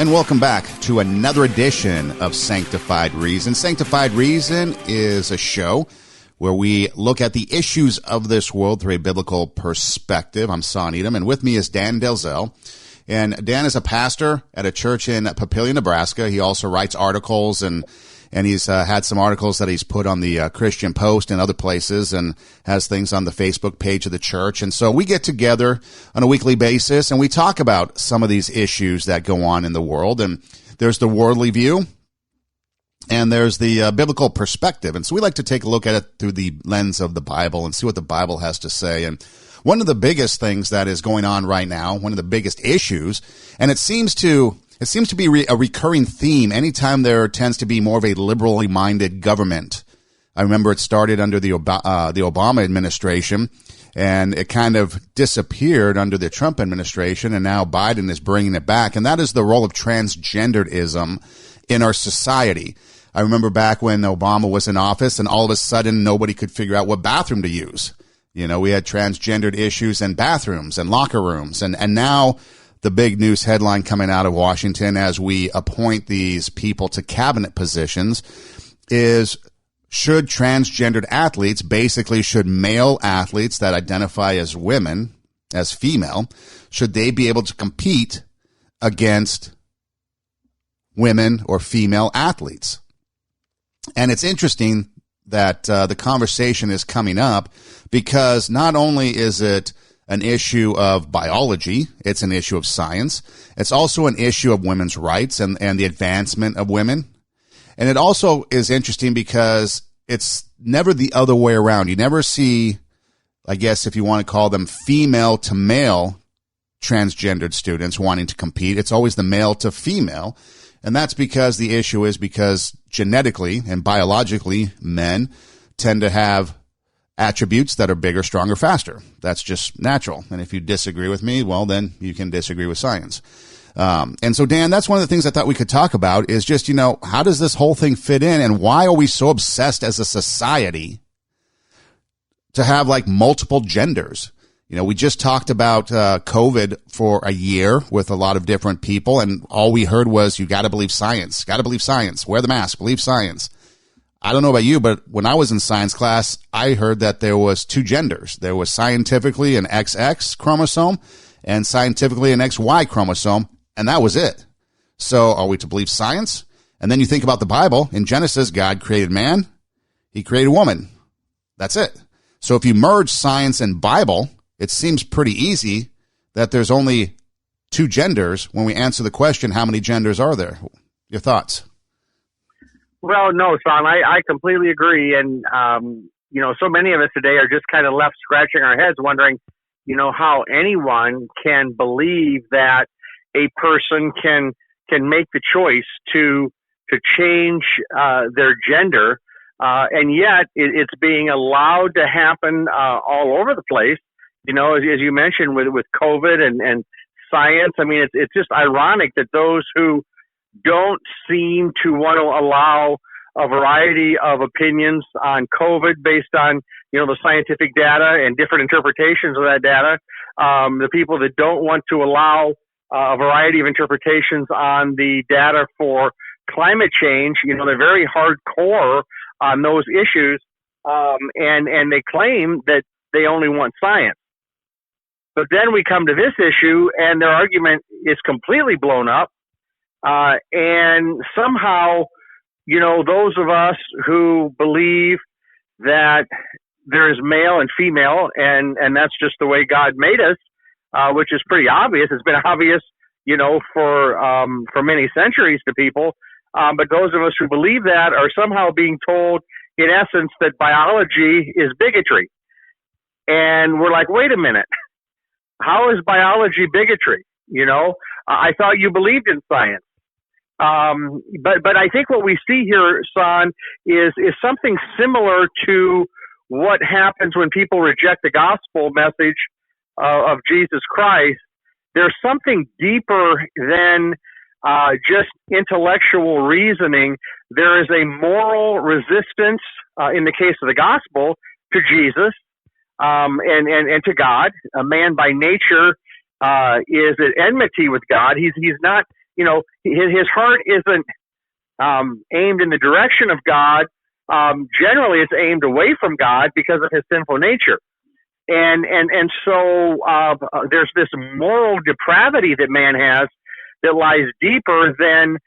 And welcome back to another edition of Sanctified Reason. Sanctified Reason is a show where we look at the issues of this world through a biblical perspective. I'm Sonn Eidem, and with me is Dan Delzell. And Dan is a pastor at a church in Papillion, Nebraska. He also writes articles, and he's had some articles that he's put on the Christian Post and other places, and has things on the Facebook page of the church. And so we get together on a weekly basis, and we talk about some of these issues that go on in the world. And there's the worldly view, and there's the biblical perspective. And so we like to take a look at it through the lens of the Bible and see what the Bible has to say. And one of the biggest things that is going on right now, one of the biggest issues, and it seems to be a recurring theme anytime there tends to be more of a liberally minded government. I remember it started under the Obama administration, and it kind of disappeared under the Trump administration, and now Biden is bringing it back, and that is the role of transgenderism in our society. I remember back when Obama was in office, and all of a sudden nobody could figure out what bathroom to use. You know, we had transgendered issues in bathrooms and locker rooms, and now the big news headline coming out of Washington as we appoint these people to cabinet positions is, should transgendered athletes, basically should male athletes that identify as women, as female, should they be able to compete against women or female athletes? And it's interesting that the conversation is coming up because not only is it an issue of biology, it's an issue of science. It's also an issue of women's rights and the advancement of women. And it also is interesting because it's never the other way around. You never see, I guess if you want to call them female to male transgendered students wanting to compete. It's always the male to female. And that's because the issue is because genetically and biologically, men tend to have attributes that are bigger, stronger, faster. That's just natural. And if you disagree with me, well, then you can disagree with science. And so, Dan, that's one of the things I thought we could talk about is just, you know, how does this whole thing fit in, and why are we so obsessed as a society to have like multiple genders? You know, we just talked about COVID for a year with a lot of different people, and all we heard was, you got to believe science, wear the mask, believe science. I don't know about you, but when I was in science class, I heard that there was two genders. There was scientifically an XX chromosome and scientifically an XY chromosome, and that was it. So are we to believe science? And then you think about the Bible. In Genesis, God created man. He created woman. That's it. So if you merge science and Bible, it seems pretty easy that there's only two genders when we answer the question, how many genders are there? Your thoughts? Well, no, Son, I completely agree. And, you know, so many of us today are just kind of left scratching our heads wondering, you know, how anyone can believe that a person can make the choice to change their gender. And yet it's being allowed to happen all over the place. You know, as you mentioned with COVID and science, I mean, it's just ironic that those who don't seem to want to allow a variety of opinions on COVID based on, you know, the scientific data and different interpretations of that data. The people that don't want to allow a variety of interpretations on the data for climate change, you know, they're very hardcore on those issues, and they claim that they only want science. But then we come to this issue, and their argument is completely blown up. And somehow, you know, those of us who believe that there is male and female, and that's just the way God made us, which is pretty obvious. It's been obvious, you know, for many centuries to people. But those of us who believe that are somehow being told, in essence, that biology is bigotry. And we're like, wait a minute. How is biology bigotry? You know, I thought you believed in science. But I think what we see here, Son, is something similar to what happens when people reject the gospel message of Jesus Christ. There's something deeper than just intellectual reasoning. There is a moral resistance, in the case of the gospel, to Jesus and to God. A man by nature is at enmity with God. He's not his heart isn't aimed in the direction of God. Generally, it's aimed away from God because of his sinful nature. And so there's this moral depravity that man has that lies deeper than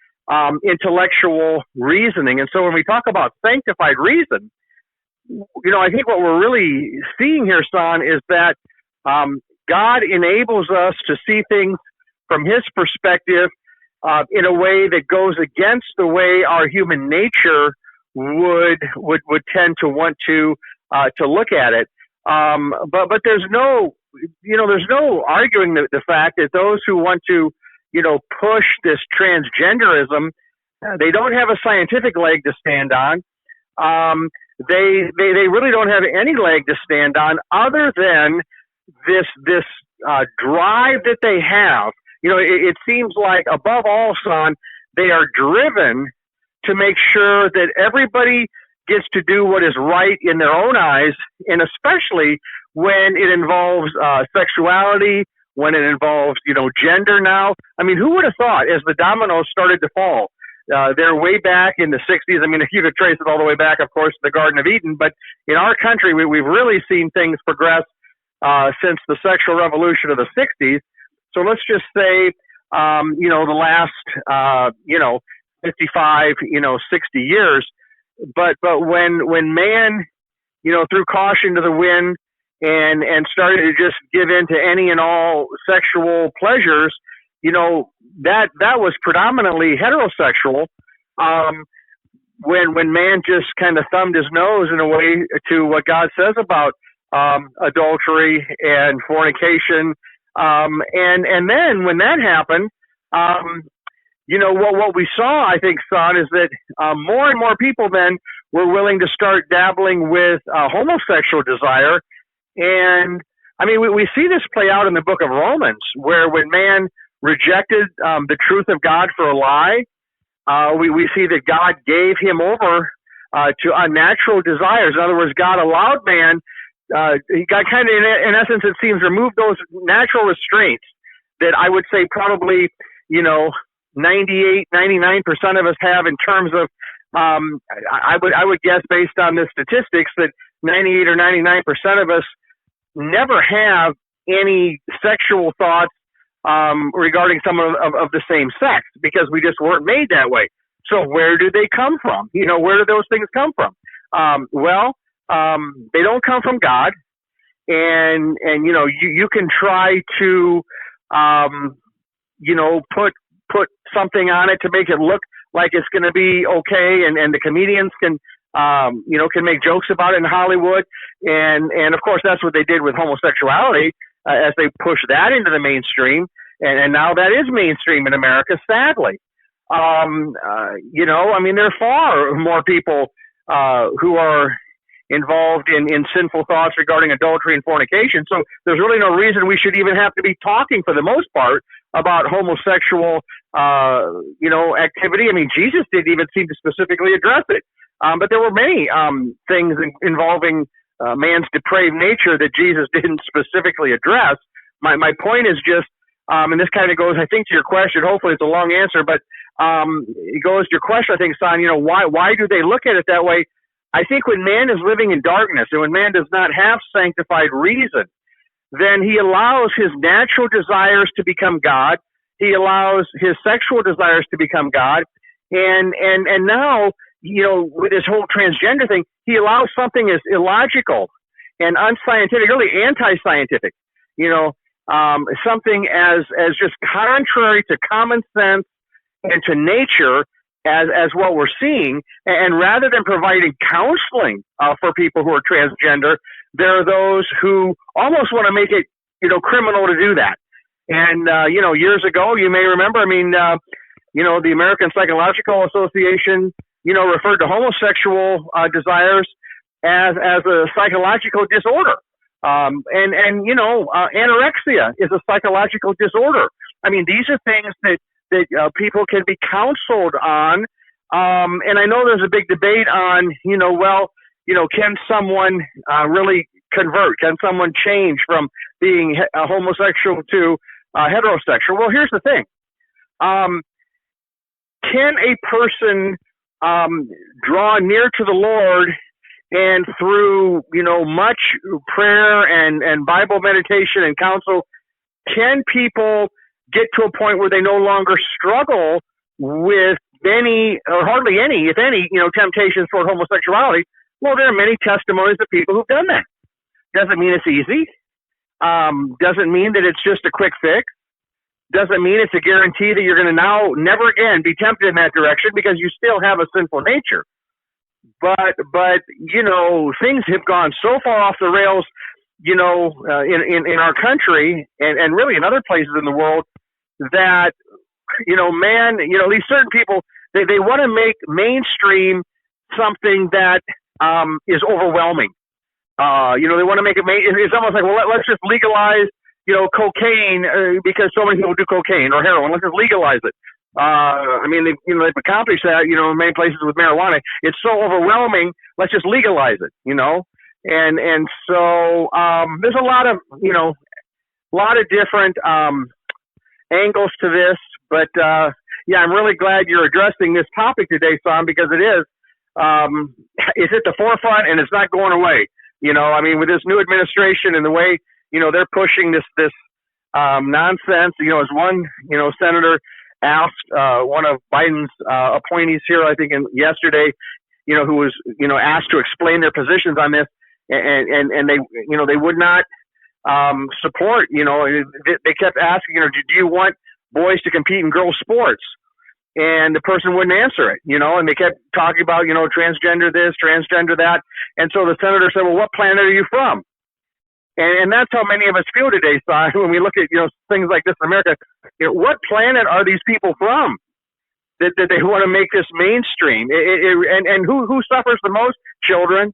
intellectual reasoning. And so when we talk about sanctified reason, I think what we're really seeing here, Son, is that God enables us to see things from his perspective in a way that goes against the way our human nature would tend to want to look at it. But there's no arguing the fact that those who want to, push this transgenderism, they don't have a scientific leg to stand on. They really don't have any leg to stand on other than this drive that they have. It seems like above all, Son, they are driven to make sure that everybody gets to do what is right in their own eyes, and especially when it involves sexuality, when it involves, gender now. I mean, who would have thought as the dominoes started to fall? They're way back in the 60s. I mean, if you could trace it all the way back, of course, to the Garden of Eden. But in our country, we've really seen things progress since the sexual revolution of the 60s. So let's just say, the last, 55, 60 years. But when man, threw caution to the wind and started to just give in to any and all sexual pleasures, that was predominantly heterosexual. When man just kind of thumbed his nose in a way to what God says about adultery and fornication, and then when that happened, what we saw, I think, Son, is that more and more people then were willing to start dabbling with homosexual desire. And I mean, we see this play out in the book of Romans, where when man rejected the truth of God for a lie, we see that God gave him over to unnatural desires. In other words, God allowed man, God kind of, in essence, it seems, removed those natural restraints that I would say probably, 98, 99% of us have in terms of, I would guess based on the statistics that 98 or 99% of us never have any sexual thoughts regarding someone of the same sex because we just weren't made that way. So where do they come from? Where do those things come from? They don't come from God. And you can try to, put something on it to make it look like it's going to be okay. And the comedians can make jokes about it in Hollywood. And of course, that's what they did with homosexuality as they pushed that into the mainstream. And now that is mainstream in America, sadly. There are far more people who are involved in sinful thoughts regarding adultery and fornication. So there's really no reason we should even have to be talking, for the most part, about homosexual, activity. I mean, Jesus didn't even seem to specifically address it. But there were many things involving man's depraved nature that Jesus didn't specifically address. My point is just, and this kind of goes, I think, to your question. Hopefully it's a long answer, but it goes to your question, I think, Son, why do they look at it that way? I think when man is living in darkness and when man does not have sanctified reason, then he allows his natural desires to become God. He allows his sexual desires to become God. And now, with this whole transgender thing, he allows something as illogical and unscientific, really anti-scientific, something as just contrary to common sense and to nature as what we're seeing. And rather than providing counseling for people who are transgender, there are those who almost want to make it, criminal to do that. And, years ago, you may remember, the American Psychological Association, referred to homosexual desires as a psychological disorder. Anorexia is a psychological disorder. I mean, these are things that people can be counseled on. And I know there's a big debate on, can someone really convert? Can someone change from being homosexual to heterosexual? Well, here's the thing. can a person draw near to the Lord, and through, much prayer and Bible meditation and counsel, can people get to a point where they no longer struggle with any, or hardly any, if any, temptations toward homosexuality? Well, there are many testimonies of people who've done that. Doesn't mean it's easy. Doesn't mean that it's just a quick fix. Doesn't mean it's a guarantee that you're going to now never again be tempted in that direction, because you still have a sinful nature. But things have gone so far off the rails, in our country and really in other places in the world, that, these certain people, they want to make mainstream something that is overwhelming. They want to make it, it's almost like, well, let's just legalize, cocaine, because so many people do cocaine or heroin. Let's just legalize it. They've accomplished that, in many places with marijuana. It's so overwhelming. Let's just legalize it, and so, there's a lot of different, angles to this, but, I'm really glad you're addressing this topic today, Sonn, because it's at the forefront and it's not going away. With this new administration and the way, they're pushing this nonsense, as one, senator asked, one of Biden's, appointees here, I think yesterday, who was, asked to explain their positions on this, and they, they would not, support, they kept asking, do you want boys to compete in girls' sports? And the person wouldn't answer it, and they kept talking about, transgender this, transgender that. And so the senator said, well, what planet are you from? And that's how many of us feel today, Sonn, when we look at, things like this in America. What planet are these people from that they want to make this mainstream? And who suffers the most? Children,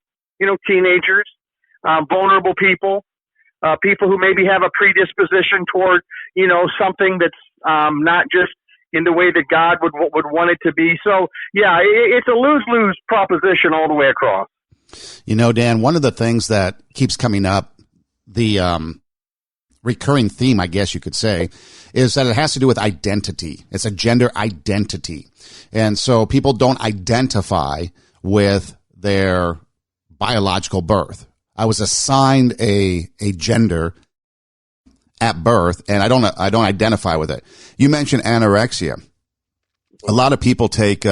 teenagers, vulnerable people, people who maybe have a predisposition toward, something that's not just in the way that God would want it to be. So, it's a lose-lose proposition all the way across. Dan, one of the things that keeps coming up, the recurring theme, I guess you could say, is that it has to do with identity. It's a gender identity. And so people don't identify with their biological birth. I was assigned a gender at birth, and I don't identify with it. You mentioned anorexia. A lot of people take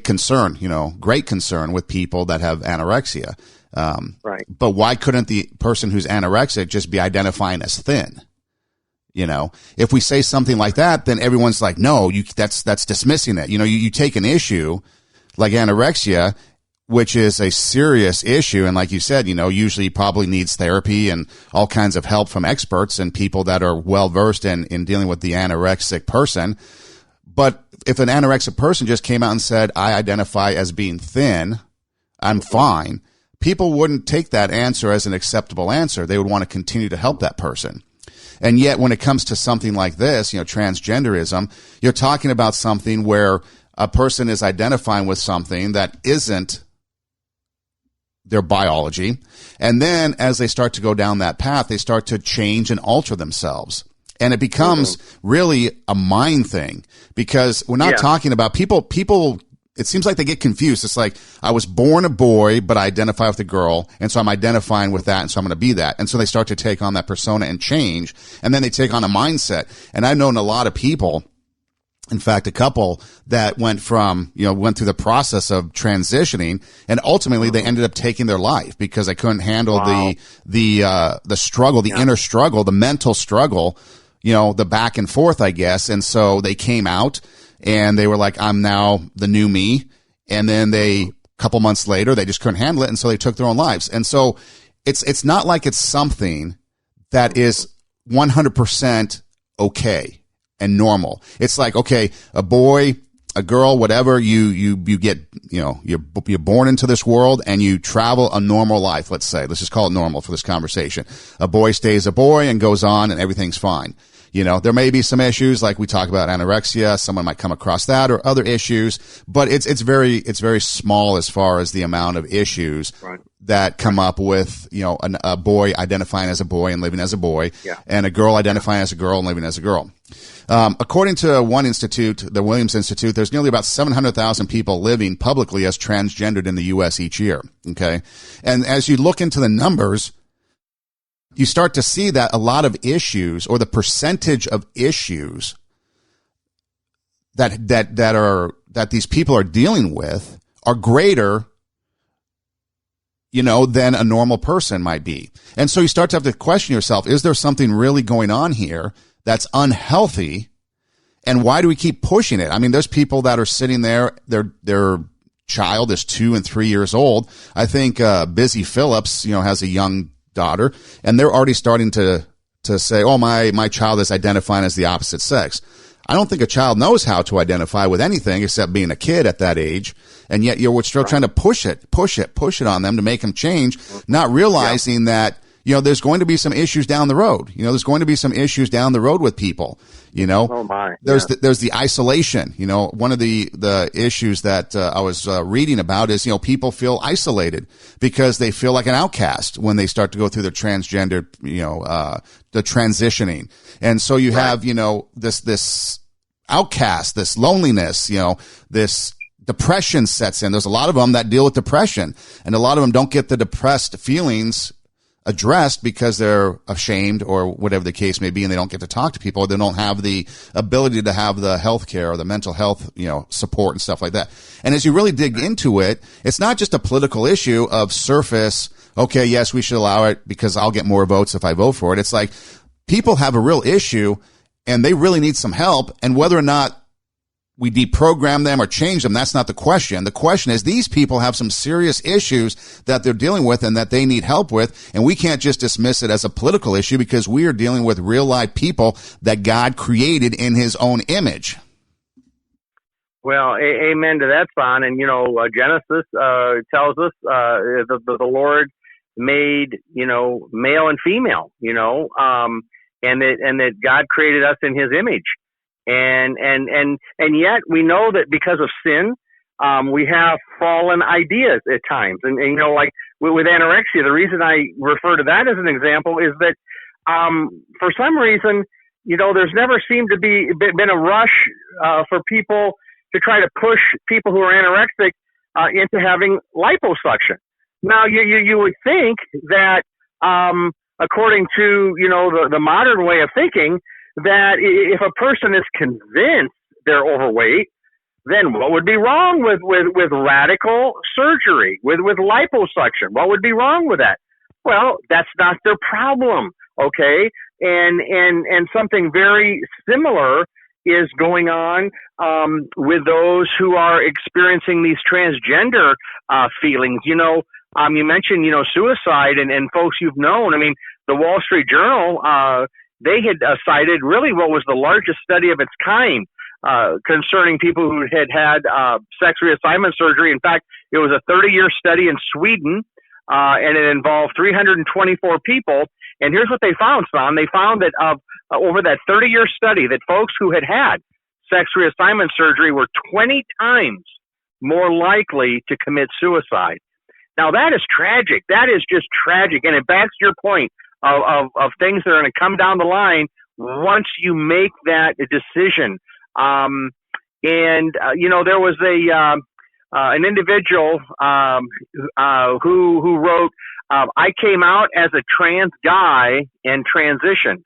concern, great concern with people that have anorexia. Right. But why couldn't the person who's anorexic just be identifying as thin? If we say something like that, then everyone's like, no, that's dismissing it. You take an issue like anorexia, which is a serious issue. And like you said, usually probably needs therapy and all kinds of help from experts and people that are well versed in dealing with the anorexic person. But if an anorexic person just came out and said, I identify as being thin, I'm fine, people wouldn't take that answer as an acceptable answer. They would want to continue to help that person. And yet when it comes to something like this, transgenderism, you're talking about something where a person is identifying with something that isn't their biology. And then as they start to go down that path, they start to change and alter themselves. And it becomes really a mind thing, because we're not talking about people, it seems like they get confused. It's like, I was born a boy, but I identify with a girl. And so I'm identifying with that. And so I'm going to be that. And so they start to take on that persona and change. And then they take on a mindset. And I've known a lot of people, in fact, a couple that went through the process of transitioning, and ultimately they ended up taking their life because they couldn't handle the struggle, the inner struggle, the mental struggle, the back and forth, I guess. And so they came out and they were like, I'm now the new me. And then a couple months later, they just couldn't handle it. And so they took their own lives. And so it's not like it's something that is 100% okay and normal. It's like, okay, a boy, a girl, whatever, you get, you're born into this world and you travel a normal life. Let's just call it normal for this conversation. A boy stays a boy and goes on and everything's fine. There may be some issues like we talk about anorexia. Someone might come across that or other issues, but it's very small as far as the amount of issues that come up with, a boy identifying as a boy and living as a boy, and a girl identifying as a girl and living as a girl. According to one institute, the Williams Institute, there's nearly about 700,000 people living publicly as transgendered in the U.S. each year. Okay. And as you look into the numbers, you start to see that a lot of issues, or the percentage of issues that these people are dealing with, are greater, than a normal person might be. And so you start to have to question yourself, is there something really going on here that's unhealthy? And why do we keep pushing it? I mean, there's people that are sitting there, their child is 2 and 3 years old. I think Busy Phillips, has a young daughter, and they're already starting to say, oh, my child is identifying as the opposite sex. I don't think a child knows how to identify with anything except being a kid at that age. And yet you're still trying to push it on them to make them change, not realizing that, there's going to be some issues down the road. There's going to be some issues down the road with people, Oh my. There's the isolation. One of the issues that I was reading about is, people feel isolated because they feel like an outcast when they start to go through their transgender, the transitioning. And so you have, this outcast, this loneliness, this depression sets in. There's a lot of them that deal with depression, and a lot of them don't get the depressed feelings addressed because they're ashamed or whatever the case may be, and they don't get to talk to people. They don't have the ability to have the health care or the mental health, support and stuff like that. And as you really dig into it, it's not just a political issue of surface, okay, yes, we should allow it because I'll get more votes if I vote for it. It's like people have a real issue and they really need some help, and whether or not we deprogram them or change them, that's not the question. The question is, these people have some serious issues that they're dealing with and that they need help with, and we can't just dismiss it as a political issue because we are dealing with real life people that God created in his own image. Well, amen to that, Son. And, Genesis tells us the Lord made, male and female, and that God created us in his image. And yet we know that because of sin, we have fallen ideas at times. And like with anorexia, the reason I refer to that as an example is that, for some reason, there's never seemed to been a rush, for people to try to push people who are anorexic, into having liposuction. Now, you would think that, according to, the modern way of thinking, that if a person is convinced they're overweight, then what would be wrong with radical surgery, with liposuction? What would be wrong with that? Well, that's not their problem, okay? And something very similar is going on with those who are experiencing these transgender feelings. You mentioned, suicide and folks you've known. I mean, the Wall Street Journal, they had cited really what was the largest study of its kind concerning people who had sex reassignment surgery. In fact, it was a 30-year study in Sweden, and it involved 324 people. And here's what they found, Son. They found that over that 30-year study, that folks who had sex reassignment surgery were 20 times more likely to commit suicide. Now, that is tragic. That is just tragic. And it backs your point of things that are going to come down the line once you make that decision. There was an individual who wrote, I came out as a trans guy and transitioned.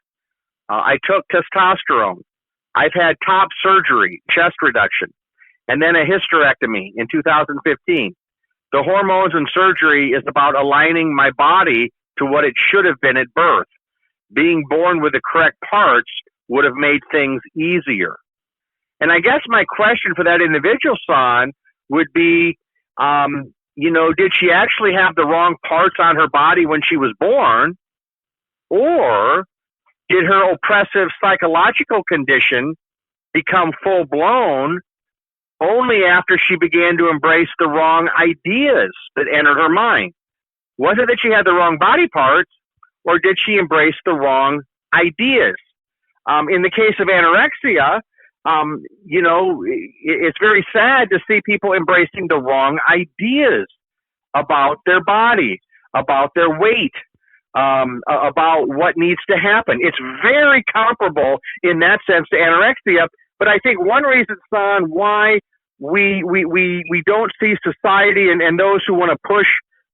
I took testosterone. I've had top surgery, chest reduction, and then a hysterectomy in 2015. The hormones and surgery is about aligning my body to what it should have been at birth. Being born with the correct parts would have made things easier. And I guess my question for that individual, Son, would be, did she actually have the wrong parts on her body when she was born? Or did her oppressive psychological condition become full-blown only after she began to embrace the wrong ideas that entered her mind? Was it that she had the wrong body parts, or did she embrace the wrong ideas? In the case of anorexia, it's very sad to see people embracing the wrong ideas about their body. about their weight, about what needs to happen. It's very comparable in that sense to anorexia. But I think one reason, Son, why we don't see society and those who want to push,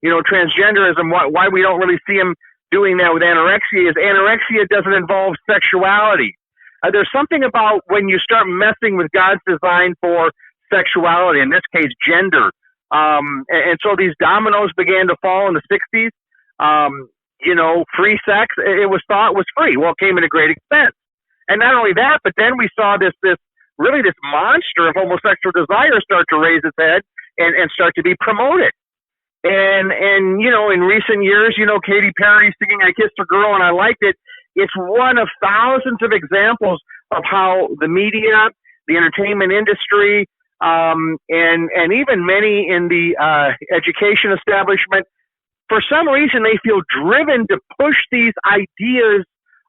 transgenderism, why we don't really see them doing that with anorexia is anorexia doesn't involve sexuality. There's something about when you start messing with God's design for sexuality, in this case, gender. And so these dominoes began to fall in the 60s. Free sex, it was thought was free. Well, it came at a great expense. And not only that, but then we saw this monster of homosexual desire start to raise its head and start to be promoted. And in recent years, Katy Perry singing I Kissed a Girl and I Liked It. It's one of thousands of examples of how the media, the entertainment industry, and even many in the education establishment, for some reason they feel driven to push these ideas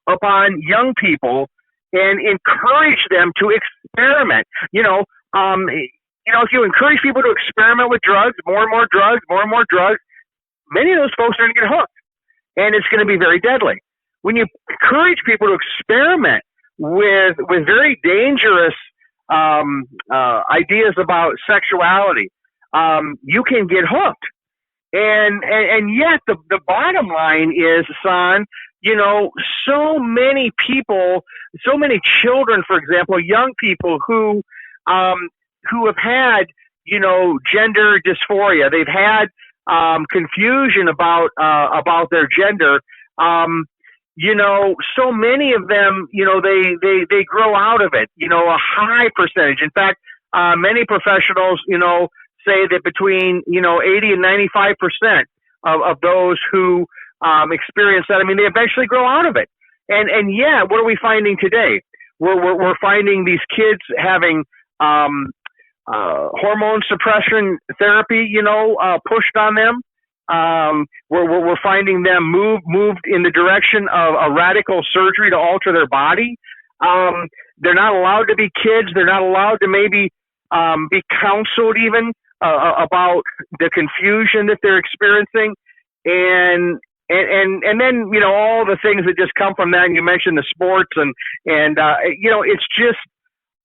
upon young people and encourage them to experiment. If you encourage people to experiment with drugs, more and more drugs, many of those folks are going to get hooked, and it's going to be very deadly. When you encourage people to experiment with very dangerous ideas about sexuality, you can get hooked. And yet the bottom line is, Son, so many people, so many children, for example, young people who have had, gender dysphoria. They've had confusion about their gender. So many of them, they grow out of it, a high percentage. In fact, many professionals, say that between, 80 and 95% of those who experience that, they eventually grow out of it. And yet, what are we finding today? We're finding these kids having hormone suppression therapy, pushed on them. We're finding them moved in the direction of a radical surgery to alter their body. They're not allowed to be kids. They're not allowed to maybe be counseled even about the confusion that they're experiencing, and then all the things that just come from that. And you mentioned the sports and it's just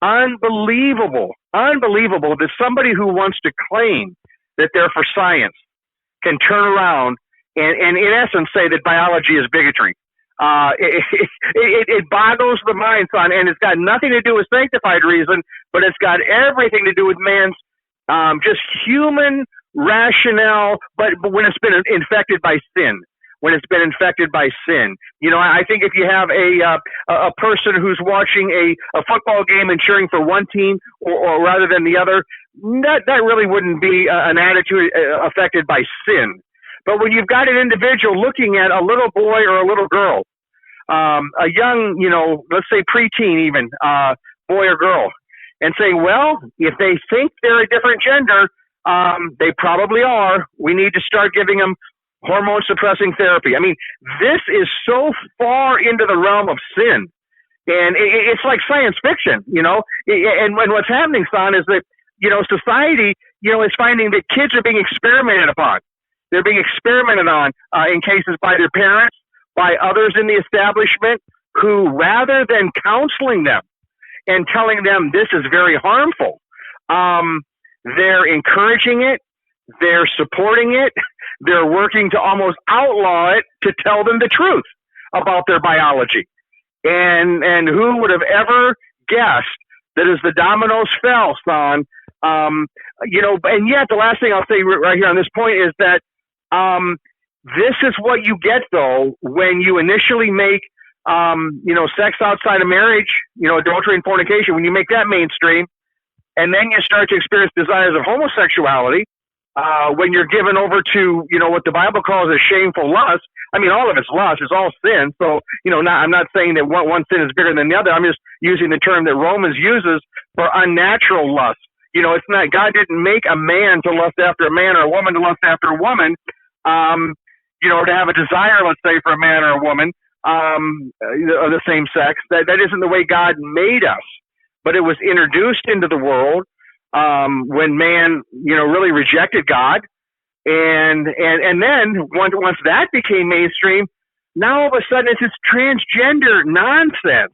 unbelievable that somebody who wants to claim that they're for science can turn around and in essence say that biology is bigotry. It boggles the mind, Son, and it's got nothing to do with sanctified reason, but it's got everything to do with man's just human rationale, but when it's been infected by sin. I think if you have a person who's watching a football game and cheering for one team or rather than the other, that really wouldn't be an attitude affected by sin. But when you've got an individual looking at a little boy or a little girl, a young, let's say preteen even, boy or girl, and saying, well, if they think they're a different gender, they probably are. We need to start giving them hormone suppressing therapy. This is so far into the realm of sin, and it's like science fiction, and what's happening, Son, is that, society, is finding that kids are being experimented upon. They're being experimented on, in cases by their parents, by others in the establishment who, rather than counseling them and telling them this is very harmful, they're encouraging it, they're supporting it, they're working to almost outlaw it to tell them the truth about their biology. And who would have ever guessed that as the dominoes fell, Son, and yet the last thing I'll say right here on this point is that this is what you get, though, when you initially make, sex outside of marriage, adultery and fornication, when you make that mainstream, and then you start to experience desires of homosexuality, when you're given over to, what the Bible calls a shameful lust. All of it's lust. It's all sin. So, I'm not saying that one sin is bigger than the other. I'm just using the term that Romans uses for unnatural lust. It's not, God didn't make a man to lust after a man or a woman to lust after a woman, to have a desire, let's say, for a man or a woman, of the same sex. That isn't the way God made us. But it was introduced into the world when man, really rejected God And then once that became mainstream, now all of a sudden it's this transgender nonsense.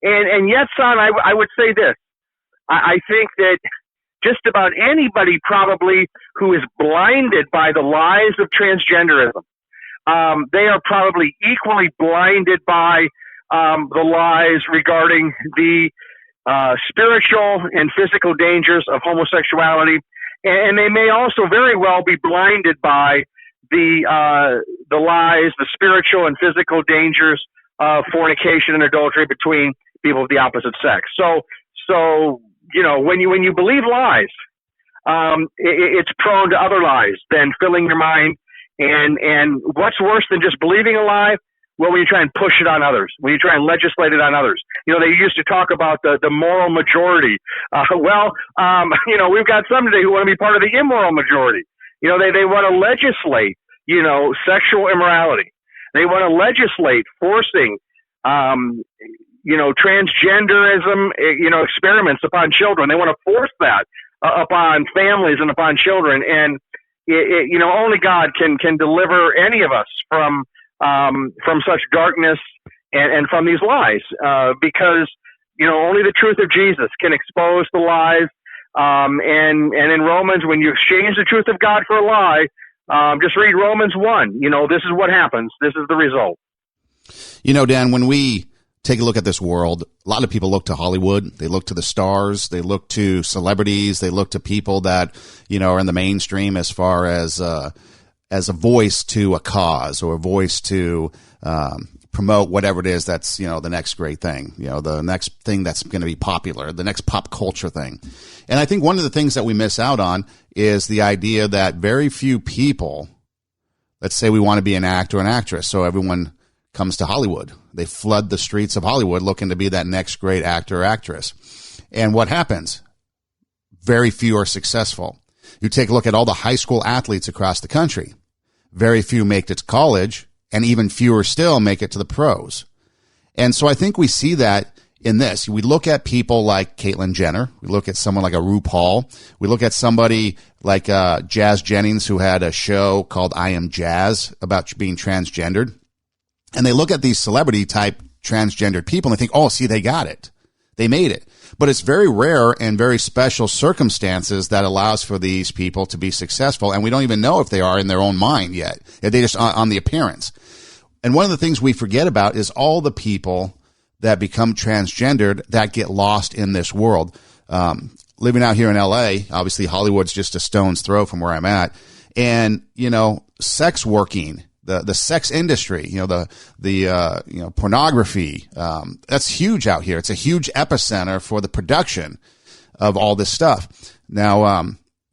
And yet, son, I would say this. I think that just about anybody probably who is blinded by the lies of transgenderism, they are probably equally blinded by the lies regarding the spiritual and physical dangers of homosexuality. And they may also very well be blinded by the lies, the spiritual and physical dangers of fornication and adultery between people of the opposite sex. So when you believe lies, it's prone to other lies, then filling your mind. And what's worse than just believing a lie? Well, when you try and push it on others, when you try and legislate it on others. They used to talk about the moral majority. We've got some today who want to be part of the immoral majority. They want to legislate, sexual immorality. They want to legislate forcing, transgenderism, experiments upon children. They want to force that upon families and upon children. And, only God can deliver any of us from such darkness and from these lies, because, only the truth of Jesus can expose the lies. And in Romans, when you exchange the truth of God for a lie, just read Romans 1. This is what happens. This is the result. Dan, when we take a look at this world, a lot of people look to Hollywood. They look to the stars. They look to celebrities. They look to people that, are in the mainstream as far as a voice to a cause or a voice to promote whatever it is that's, the next great thing, the next thing that's going to be popular, the next pop culture thing. And I think one of the things that we miss out on is the idea that very few people, let's say we want to be an actor or an actress, so everyone comes to Hollywood. They flood the streets of Hollywood looking to be that next great actor or actress. And what happens? Very few are successful. You take a look at all the high school athletes across the country. Very few make it to college, and even fewer still make it to the pros. And so I think we see that in this. We look at people like Caitlyn Jenner. We look at someone like a RuPaul. We look at somebody like Jazz Jennings, who had a show called I Am Jazz about being transgendered. And they look at these celebrity-type transgendered people and they think, oh, see, they got it. They made it. But it's very rare and very special circumstances that allows for these people to be successful. And we don't even know if they are in their own mind yet. They just on the appearance. And one of the things we forget about is all the people that become transgendered that get lost in this world. Living out here in LA, obviously Hollywood's just a stone's throw from where I'm at. And, sex working, the sex industry, the pornography, that's huge out here. It's a huge epicenter for the production of all this stuff. Now,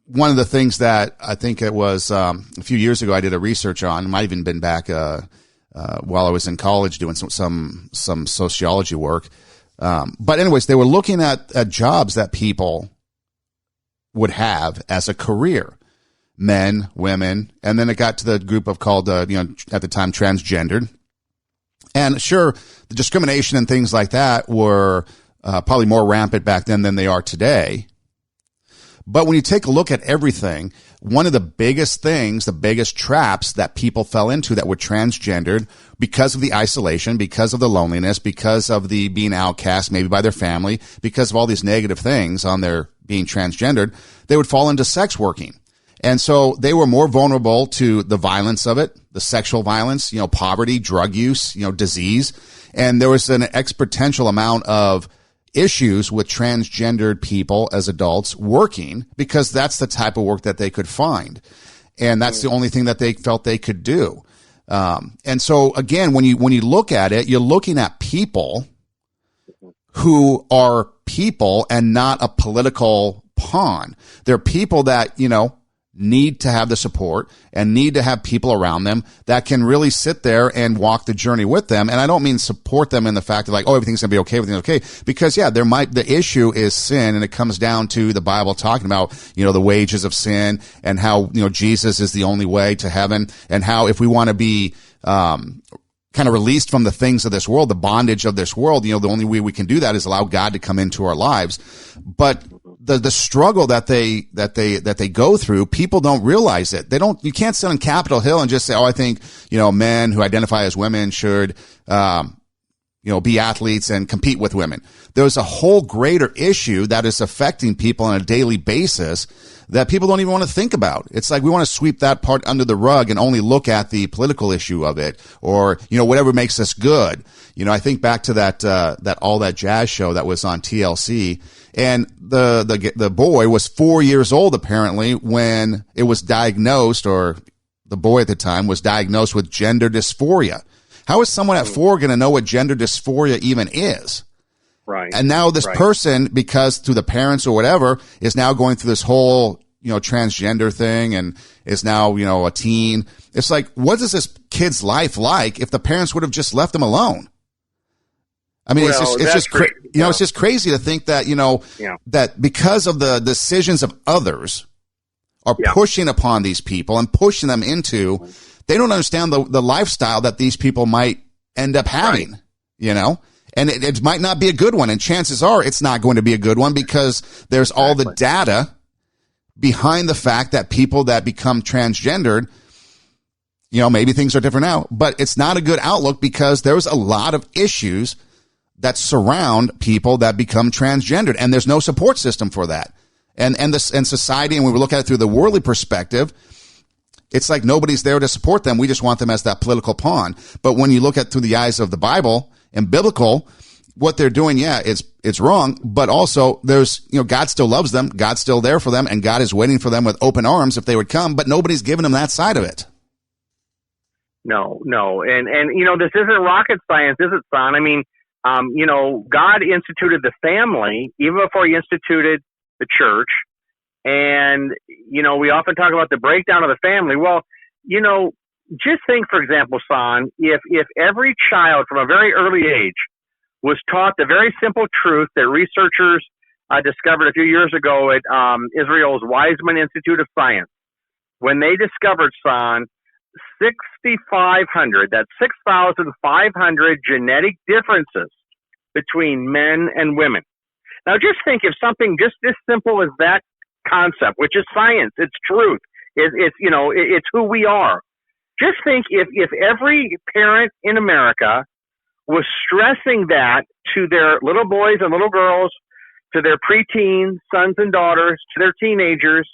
one of the things that I think it was, a few years ago I did a research on, it might have even been back, while I was in college doing some sociology work. But anyways, they were looking at jobs that people would have as a career. Men, women, and then it got to the group of called, at the time, transgendered. And sure, the discrimination and things like that were probably more rampant back then than they are today. But when you take a look at everything, one of the biggest things, the biggest traps that people fell into that were transgendered because of the isolation, because of the loneliness, because of the being outcast maybe by their family, because of all these negative things on their being transgendered, they would fall into sex working. And so they were more vulnerable to the violence of it, the sexual violence, poverty, drug use, disease. And there was an exponential amount of issues with transgendered people as adults working because that's the type of work that they could find. And that's the only thing that they felt they could do. And so again, when you look at it, you're looking at people who are people and not a political pawn. They're people that, need to have the support and need to have people around them that can really sit there and walk the journey with them. And I don't mean support them in the fact of like, oh, everything's going to be okay, everything's okay. Because the issue is sin, and it comes down to the Bible talking about, the wages of sin and how, Jesus is the only way to heaven, and how if we want to be, kind of released from the things of this world, the bondage of this world, the only way we can do that is allow God to come into our lives. But the struggle that they go through, people don't realize it. You can't sit on Capitol Hill and just say, oh, I think, men who identify as women should, be athletes and compete with women. There's a whole greater issue that is affecting people on a daily basis that people don't even want to think about. It's like we want to sweep that part under the rug and only look at the political issue of it, or, whatever makes us good. I think back to that All That Jazz show that was on TLC, and the boy was 4 years old apparently when it was diagnosed, or the boy at the time was diagnosed with gender dysphoria. How is someone at 4 going to know what gender dysphoria even is? Right. And now this person, because through the parents or whatever, is now going through this whole, transgender thing and is now, a teen. It's like, what is this kid's life like if the parents would have just left him alone? I mean, it's just crazy to think that, that because of the decisions of others are pushing upon these people and pushing them into, they don't understand the lifestyle that these people might end up having, and it might not be a good one. And chances are it's not going to be a good one because there's all the data behind the fact that people that become transgendered, maybe things are different now, but it's not a good outlook because there's a lot of issues that surround people that become transgendered, and there's no support system for that. And society, and when we look at it through the worldly perspective, it's like nobody's there to support them. We just want them as that political pawn. But when you look at through the eyes of the Bible and biblical, what they're doing, it's wrong. But also there's, God still loves them. God's still there for them. And God is waiting for them with open arms if they would come, but nobody's giving them that side of it. No. And this isn't rocket science, is it, Son? I mean, God instituted the family even before he instituted the church. And, we often talk about the breakdown of the family. Well, just think, for example, Son, if every child from a very early age was taught the very simple truth that researchers discovered a few years ago at Israel's Weizmann Institute of Science, when they discovered, Son, 6,500, that's 6,500 genetic differences between men and women. Now, just think if something just as simple as that concept, which is science, it's truth, it's who we are. Just think if every parent in America was stressing that to their little boys and little girls, to their preteen sons and daughters, to their teenagers,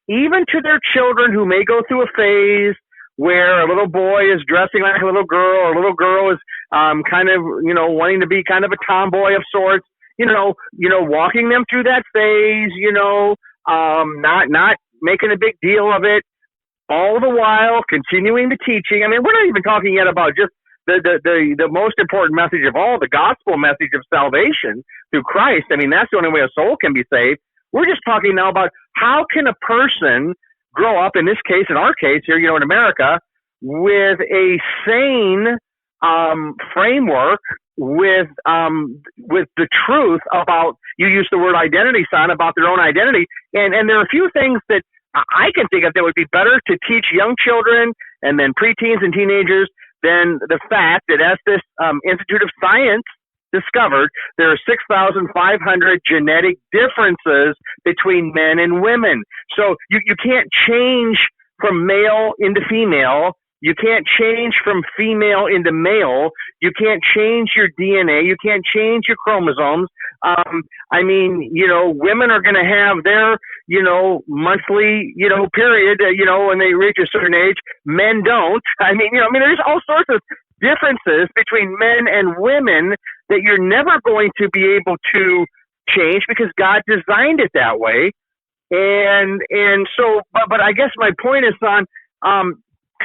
even to their children who may go through a phase where a little boy is dressing like a little girl, or a little girl is kind of, wanting to be kind of a tomboy of sorts, walking them through that phase, not making a big deal of it, all the while continuing the teaching. I mean, we're not even talking yet about just the most important message of all, the gospel message of salvation through Christ. I mean, that's the only way a soul can be saved. We're just talking now about how can a person grow up, in this case, in our case here, in America, with a sane framework, with the truth about, you use the word identity, Son, about their own identity. And there are a few things that I can think of that would be better to teach young children and then preteens and teenagers than the fact that, as this Institute of Science discovered, there are 6,500 genetic differences between men and women. So you can't change from male into female. You can't change from female into male. You can't change your DNA. You can't change your chromosomes. Women are going to have their, monthly, period, when they reach a certain age. Men don't. There's all sorts of differences between men and women that you're never going to be able to change because God designed it that way. And so, but I guess my point is, Son,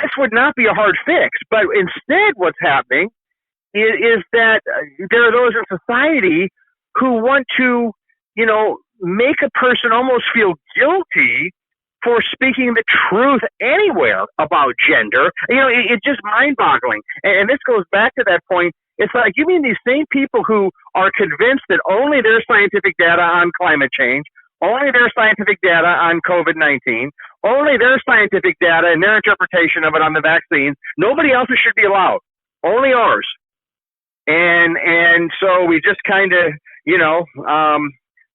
this would not be a hard fix, but instead what's happening is that there are those in society who want to, make a person almost feel guilty for speaking the truth anywhere about gender. It's just mind-boggling. And this goes back to that point. It's like, you mean these same people who are convinced that only their scientific data on climate change, only their scientific data on COVID-19, only their scientific data and their interpretation of it on the vaccines, nobody else's should be allowed, only ours. And so we just kind of,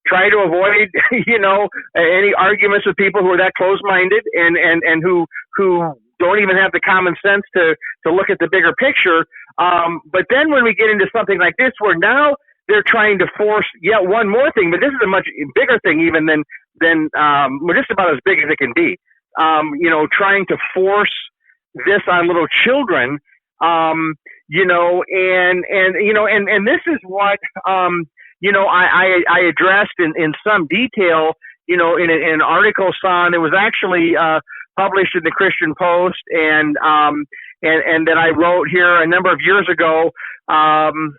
try to avoid, any arguments with people who are that close-minded and who don't even have the common sense to look at the bigger picture. But then when we get into something like this, where now they're trying to force yet one more thing, but this is a much bigger thing even than just about as big as it can be. Trying to force this on little children, and this is what, I addressed in some detail, in an article, Son. It was actually, published in the Christian Post and that I wrote here a number of years ago. And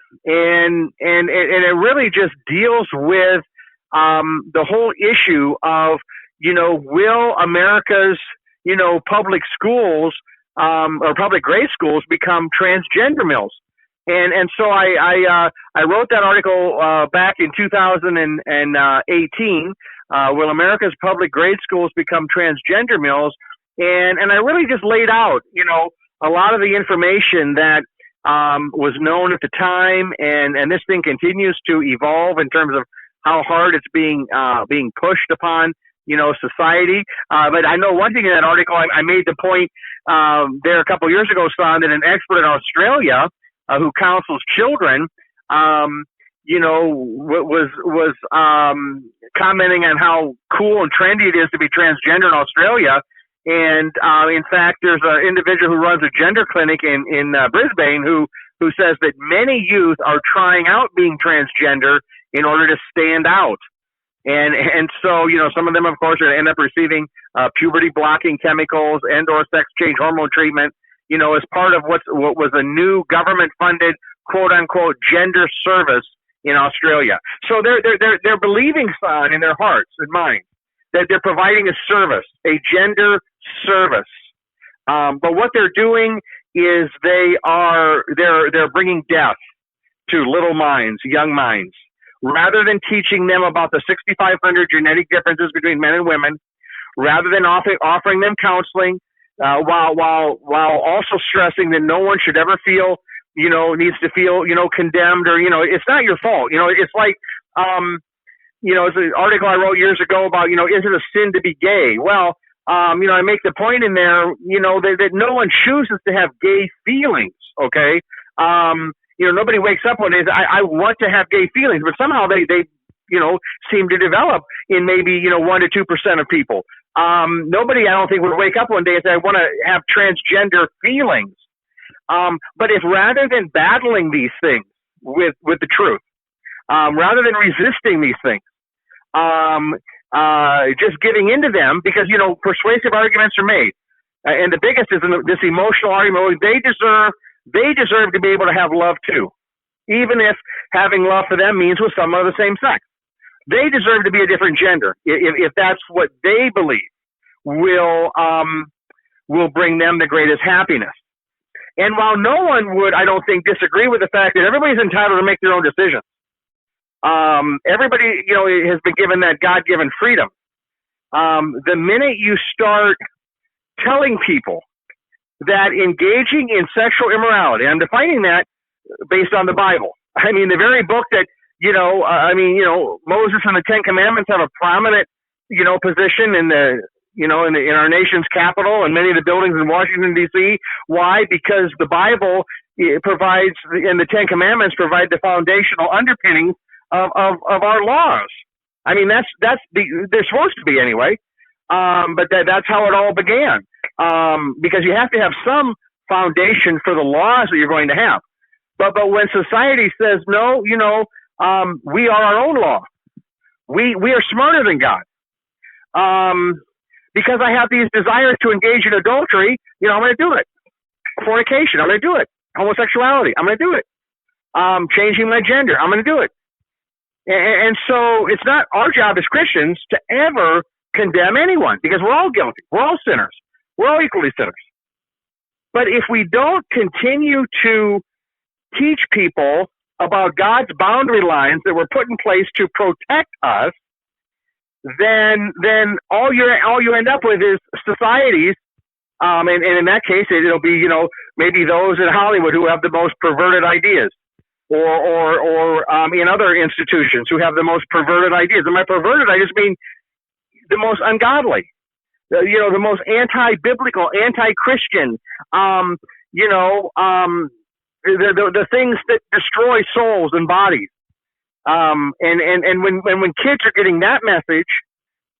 it really just deals with, the whole issue of, will America's, public schools, or public grade schools become transgender mills? And so I wrote that article, back in 2018, will America's public grade schools become transgender mills? And I really just laid out, a lot of the information that, was known at the time, and this thing continues to evolve in terms of how hard it's being pushed upon, society. But I know one thing in that article, I made the point, there a couple of years ago, Son, that an expert in Australia, who counsels children, was commenting on how cool and trendy it is to be transgender in Australia. And in fact, there's an individual who runs a gender clinic in Brisbane who says that many youth are trying out being transgender in order to stand out. And so, some of them, of course, are going to end up receiving puberty blocking chemicals and/or sex change hormone treatment, as part of what was a new government funded quote unquote gender service in Australia. So they're believing, Son, in their hearts and minds that they're providing a service, a gender service. But what they're doing is they're bringing death to little minds, young minds, rather than teaching them about the 6,500 genetic differences between men and women, rather than offering them counseling, while also stressing that no one should ever feel, needs to feel, condemned or, it's not your fault. It's like, it's an article I wrote years ago about, is it a sin to be gay? Well, I make the point in there, that no one chooses to have gay feelings. Okay. Nobody wakes up one day and says, I want to have gay feelings, but somehow they seem to develop in maybe, 1 to 2% of people. Nobody, I don't think, would wake up one day and say, I want to have transgender feelings. But if rather than battling these things with the truth, rather than resisting these things, just giving into them, because, persuasive arguments are made. And the biggest is this emotional argument. They deserve to be able to have love too, even if having love for them means with someone of the same sex. They deserve to be a different gender if that's what they believe will bring them the greatest happiness. And while no one would, I don't think, disagree with the fact that everybody's entitled to make their own decisions. Everybody, has been given that God-given freedom. The minute you start telling people that engaging in sexual immorality, I'm defining that based on the Bible. I mean, the very book that, Moses and the Ten Commandments have a prominent, position in in our nation's capital and many of the buildings in Washington, D.C. Why? Because the Bible provides, and the Ten Commandments provide the foundational underpinnings of our laws. I mean, they're supposed to be anyway. But that's how it all began. Because you have to have some foundation for the laws that you're going to have. But when society says, no, we are our own law. We are smarter than God. Because I have these desires to engage in adultery, I'm going to do it. Fornication, I'm going to do it. Homosexuality, I'm going to do it. Changing my gender, I'm going to do it. And so it's not our job as Christians to ever condemn anyone, because we're all guilty. We're all sinners. We're all equally sinners. But if we don't continue to teach people about God's boundary lines that were put in place to protect us, then all you end up with is societies, and in that case, it'll be, maybe those in Hollywood who have the most perverted ideas. or in other institutions who have the most perverted ideas. And by perverted, I just mean the most ungodly, the most anti-biblical, anti-Christian, the things that destroy souls and bodies. And when kids are getting that message,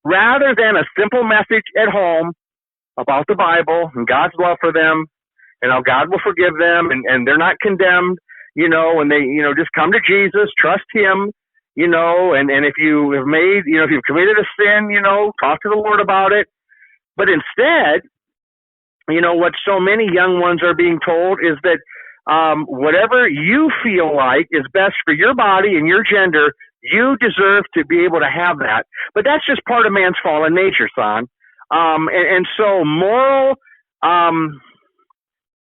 rather than a simple message at home about the Bible and God's love for them and how God will forgive them and they're not condemned, and they, just come to Jesus, trust Him, and if you have made, if you've committed a sin, talk to the Lord about it. But instead, what so many young ones are being told is that whatever you feel like is best for your body and your gender, you deserve to be able to have that. But that's just part of man's fallen nature, son. And so moral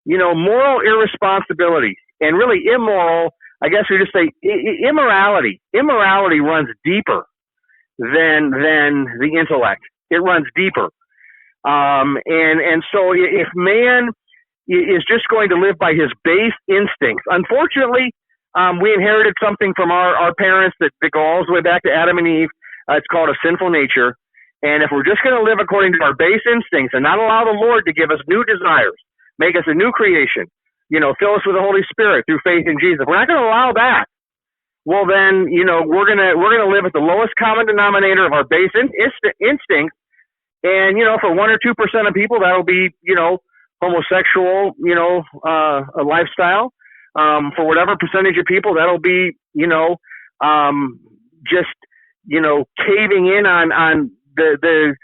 irresponsibility and really immoral, I guess we just say immorality. Immorality runs deeper than the intellect. It runs deeper. And so if man is just going to live by his base instincts, unfortunately, we inherited something from our parents that go all the way back to Adam and Eve. It's called a sinful nature. And if we're just going to live according to our base instincts and not allow the Lord to give us new desires, make us a new creation, fill us with the Holy Spirit through faith in Jesus, we're not going to allow that. Well, then, we're going to live at the lowest common denominator of our base instincts. And, for 1 or 2% of people, that'll be, homosexual, a lifestyle. For whatever percentage of people, that'll be, just, caving in on the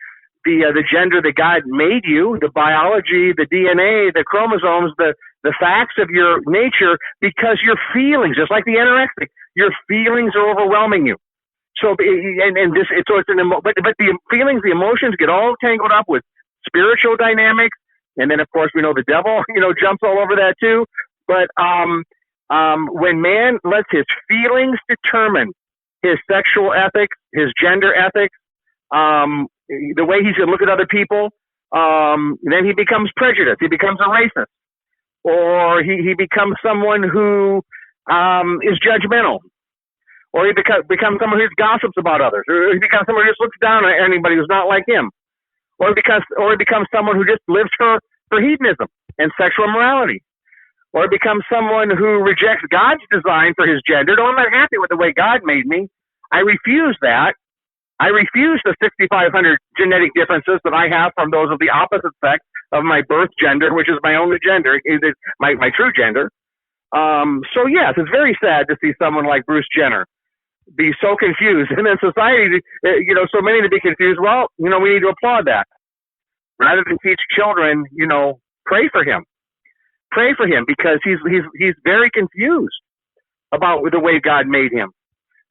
gender that God made you, the biology, the DNA, the chromosomes, the facts of your nature, because your feelings, just like the anorexic, your feelings are overwhelming you. So, but the feelings, the emotions get all tangled up with spiritual dynamics. And then, of course, we know the devil, jumps all over that too. But, when man lets his feelings determine his sexual ethics, his gender ethics, the way he's going to look at other people, then he becomes prejudiced. He becomes a racist, or he becomes someone who, is judgmental. Or he becomes someone who gossips about others, or he becomes someone who just looks down on anybody who's not like him, or he becomes someone who just lives for hedonism and sexual immorality, or he becomes someone who rejects God's design for his gender. No, I'm not happy with the way God made me. I refuse that. I refuse the 6,500 genetic differences that I have from those of the opposite sex of my birth gender, which is my only gender, my true gender. So yes, it's very sad to see someone like Bruce Jenner be so confused, and then society, so many to be confused. Well, we need to applaud that. Rather than teach children, pray for him, because he's very confused about the way God made him.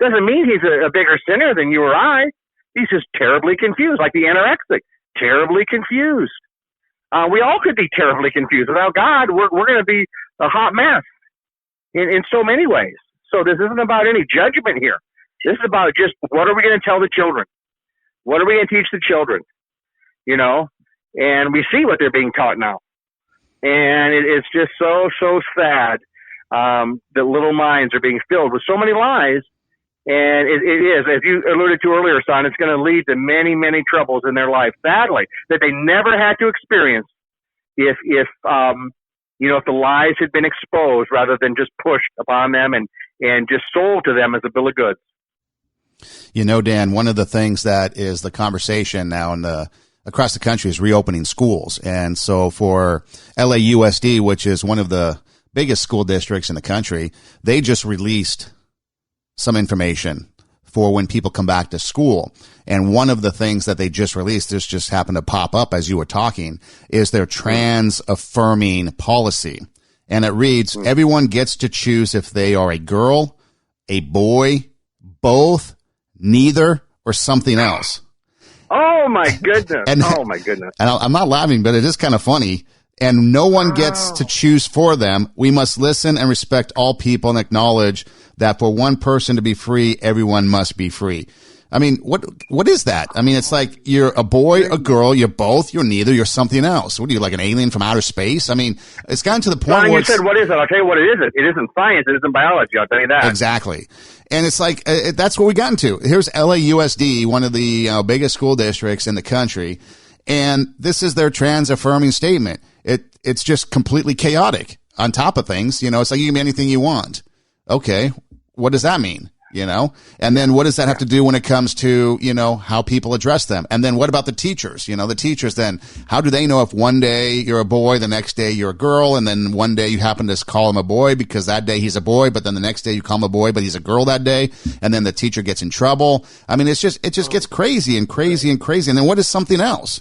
Doesn't mean he's a bigger sinner than you or I. He's just terribly confused, like the anorexic, terribly confused. We all could be terribly confused. Without God, we're going to be a hot mess in so many ways. So this isn't about any judgment here. This is about just, what are we going to tell the children? What are we going to teach the children? And we see what they're being taught now. And it's just so sad that little minds are being filled with so many lies. And it is, as you alluded to earlier, son, it's going to lead to many, many troubles in their life, sadly, that they never had to experience if the lies had been exposed rather than just pushed upon them and just sold to them as a bill of goods. Dan, one of the things that is the conversation now across the country is reopening schools. And so for LAUSD, which is one of the biggest school districts in the country, they just released some information for when people come back to school. And one of the things that they just released, this just happened to pop up as you were talking, is their trans affirming policy. And it reads, everyone gets to choose if they are a girl, a boy, both, neither, or something else. Oh my goodness. Oh my goodness. And I'm not laughing, but it is kind of funny. And no one gets to choose for them. We must listen and respect all people and acknowledge that for one person to be free, everyone must be free. I mean, what is that? I mean, it's like you're a boy, a girl, you're both, you're neither, you're something else. What are you, like an alien from outer space? I mean, it's gotten to the point where you said, what is it? I'll tell you what it isn't. It isn't science. It isn't biology. I'll tell you that. Exactly. And it's like, that's what we got into. Here's LAUSD, one of the biggest school districts in the country. And this is their trans affirming statement. It's just completely chaotic on top of things. It's like you can be anything you want. Okay. What does that mean? And then what does that have to do when it comes to, how people address them? And then what about the teachers? The teachers then, how do they know if one day you're a boy, the next day you're a girl, and then one day you happen to call him a boy because that day he's a boy, but then the next day you call him a boy, but he's a girl that day, and then the teacher gets in trouble. I mean, it just gets crazy and crazy and crazy. And then what is something else,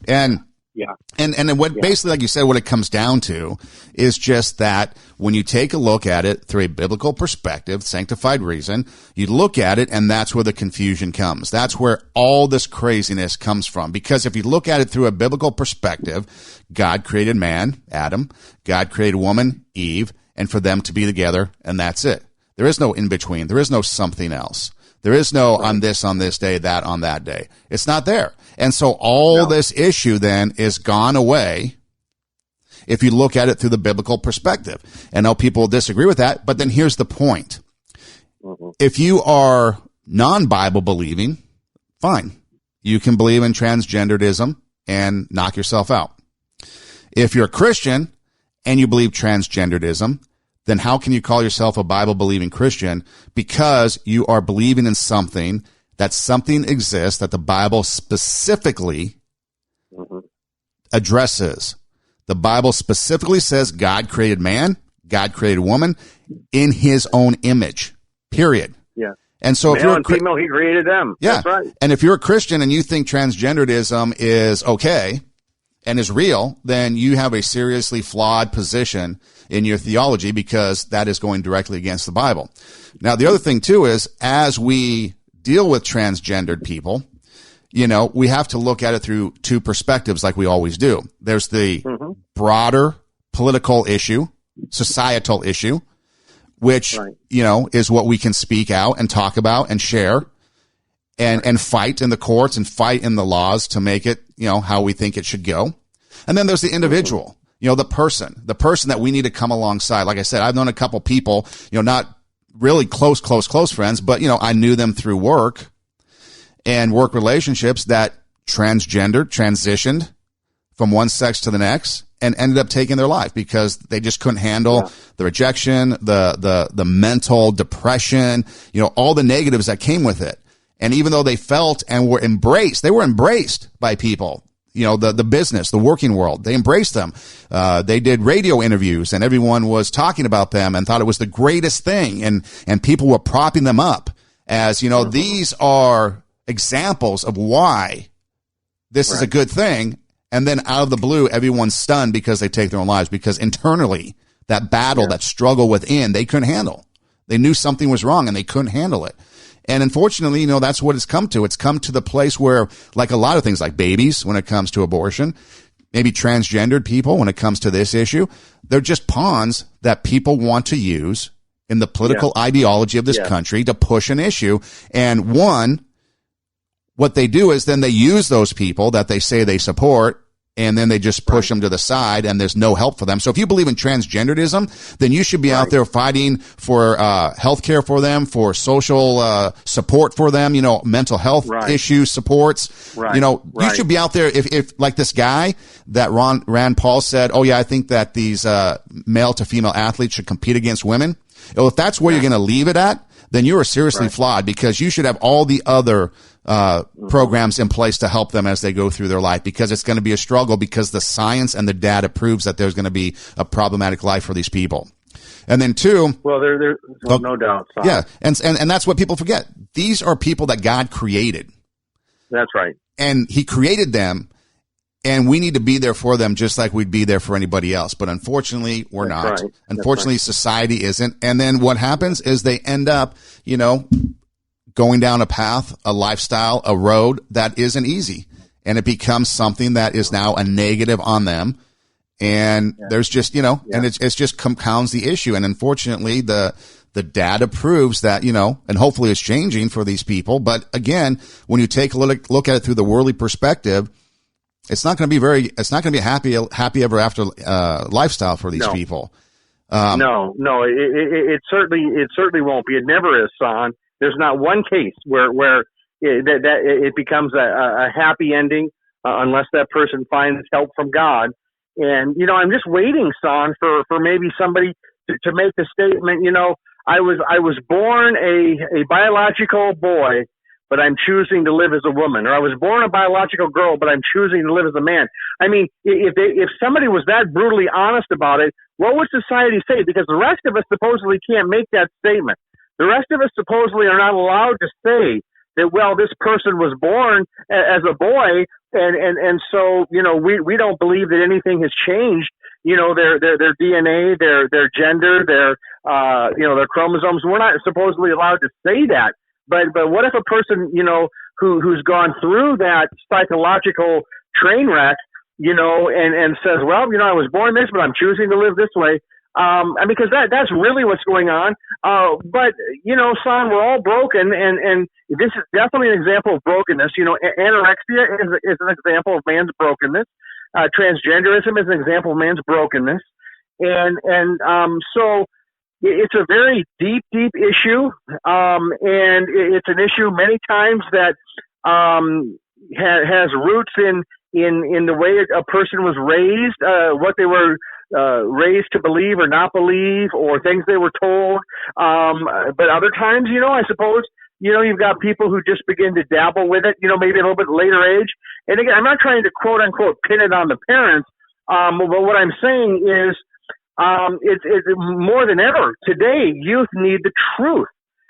And yeah. And what basically, like you said, what it comes down to is just that when you take a look at it through a biblical perspective, sanctified reason, you look at it and that's where the confusion comes. That's where all this craziness comes from. Because if you look at it through a biblical perspective, God created man, Adam, God created woman, Eve, and for them to be together, and that's it. There is no in between. There is no something else. There is no on this day, that on that day. It's not there. And so all this issue then is gone away if you look at it through the biblical perspective. And now people disagree with that, but then here's the point. If you are non-Bible believing, fine. You can believe in transgenderism and knock yourself out. If you're a Christian and you believe transgenderism, then how can you call yourself a Bible-believing Christian? Because you are believing in something, that something exists that the Bible specifically addresses. The Bible specifically says God created man, God created woman in his own image, period. Yeah. And so if male you're and female, he created them. Yeah. That's right. And if you're a Christian and you think transgenderism is okay and is real, then you have a seriously flawed position in your theology because that is going directly against the Bible. Now, the other thing too is as we deal with transgendered people, we have to look at it through two perspectives like we always do. There's the broader political issue, societal issue, which, is what we can speak out and talk about and share and fight in the courts and fight in the laws to make it, how we think it should go. And then there's the individual. The person that we need to come alongside. Like I said, I've known a couple people, not really close friends, but, I knew them through work and work relationships that transitioned from one sex to the next and ended up taking their life because they just couldn't handle the rejection, the mental depression, all the negatives that came with it. And even though they felt and were embraced, they were embraced by people. The business, the working world, they embraced them. They did radio interviews and everyone was talking about them and thought it was the greatest thing. And people were propping them up as, these are examples of why this is a good thing. And then out of the blue, everyone's stunned because they take their own lives because internally that battle, that struggle within, they couldn't handle. They knew something was wrong and they couldn't handle it. And unfortunately, that's what it's come to. It's come to the place where, like a lot of things like babies, when it comes to abortion, maybe transgendered people, when it comes to this issue, they're just pawns that people want to use in the political ideology of this country to push an issue. And what they do is then they use those people that they say they support and then they just push them to the side and there's no help for them. So if you believe in transgenderism, then you should be out there fighting for health care for them, for social support for them, mental health issues, supports. You should be out there if like this guy that Rand Paul said, oh yeah, I think that these male to female athletes should compete against women. Well, if that's where you're going to leave it at, then you are seriously flawed because you should have all the other programs in place to help them as they go through their life because it's going to be a struggle because the science and the data proves that there's going to be a problematic life for these people. And then two, well, there's no doubt. Son. Yeah. And that's what people forget. These are people that God created. That's right. And he created them and we need to be there for them just like we'd be there for anybody else. But unfortunately, we're not. Right. Unfortunately, society isn't. And then what happens is they end up, going down a path, a lifestyle, a road that isn't easy. And it becomes something that is now a negative on them. And there's just, and it's just compounds the issue. And unfortunately, the the data proves that, and hopefully it's changing for these people. But again, when you take a look at it through the worldly perspective, it's not going to be a happy ever after lifestyle for these people. No, it certainly won't be. It never is, Son. There's not one case where it becomes a happy ending unless that person finds help from God. And I'm just waiting, Son, for maybe somebody to make the statement. I was born a biological boy, but I'm choosing to live as a woman, or I was born a biological girl, but I'm choosing to live as a man. I mean, if somebody was that brutally honest about it, what would society say? Because the rest of us supposedly can't make that statement. The rest of us supposedly are not allowed to say that, well, this person was born as a boy, and so we don't believe that anything has changed. Their DNA, their gender, their chromosomes. We're not supposedly allowed to say that. But what if a person, who's gone through that psychological train wreck, and says, well, I was born this, but I'm choosing to live this way. Because that's really what's going on. But Son, we're all broken, and this is definitely an example of brokenness. Anorexia is an example of man's brokenness. Transgenderism is an example of man's brokenness. And so it's a very deep issue. And it's an issue many times that, has roots in the way a person was raised, what they were raised to believe or not believe, or things they were told. But other times, I suppose, you've got people who just begin to dabble with it, maybe a little bit later age. And again, I'm not trying to quote unquote pin it on the parents. But what I'm saying is, it's more than ever today, youth need the truth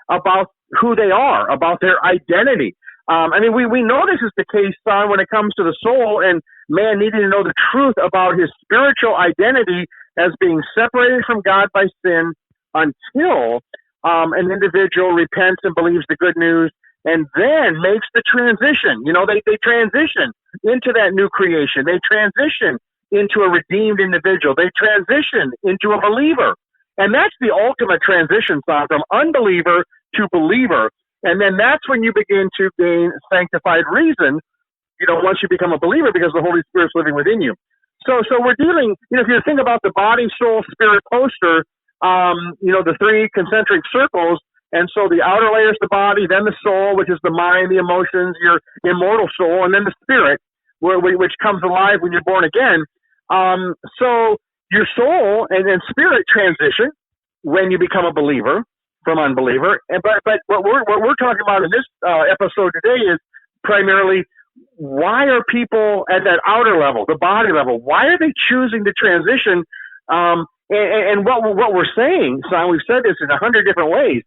about who they are, about their identity. We know this is the case, Son, when it comes to the soul and man needing to know the truth about his spiritual identity as being separated from God by sin until an individual repents and believes the good news and then makes the transition. They transition into that new creation. They transition into a redeemed individual. They transition into a believer. And that's the ultimate transition, Son, from unbeliever to believer. And then that's when you begin to gain sanctified reason, once you become a believer, because the Holy Spirit's living within you. So we're dealing, if you think about the body, soul, spirit poster, the three concentric circles. And so the outer layer is the body, then the soul, which is the mind, the emotions, your immortal soul, and then the spirit, which comes alive when you're born again. So your soul and spirit transition when you become a believer from unbeliever. But what we're talking about in this episode today is primarily, why are people at that outer level, the body level, why are they choosing to transition? And what we're saying, Son, we've said this in 100 different ways,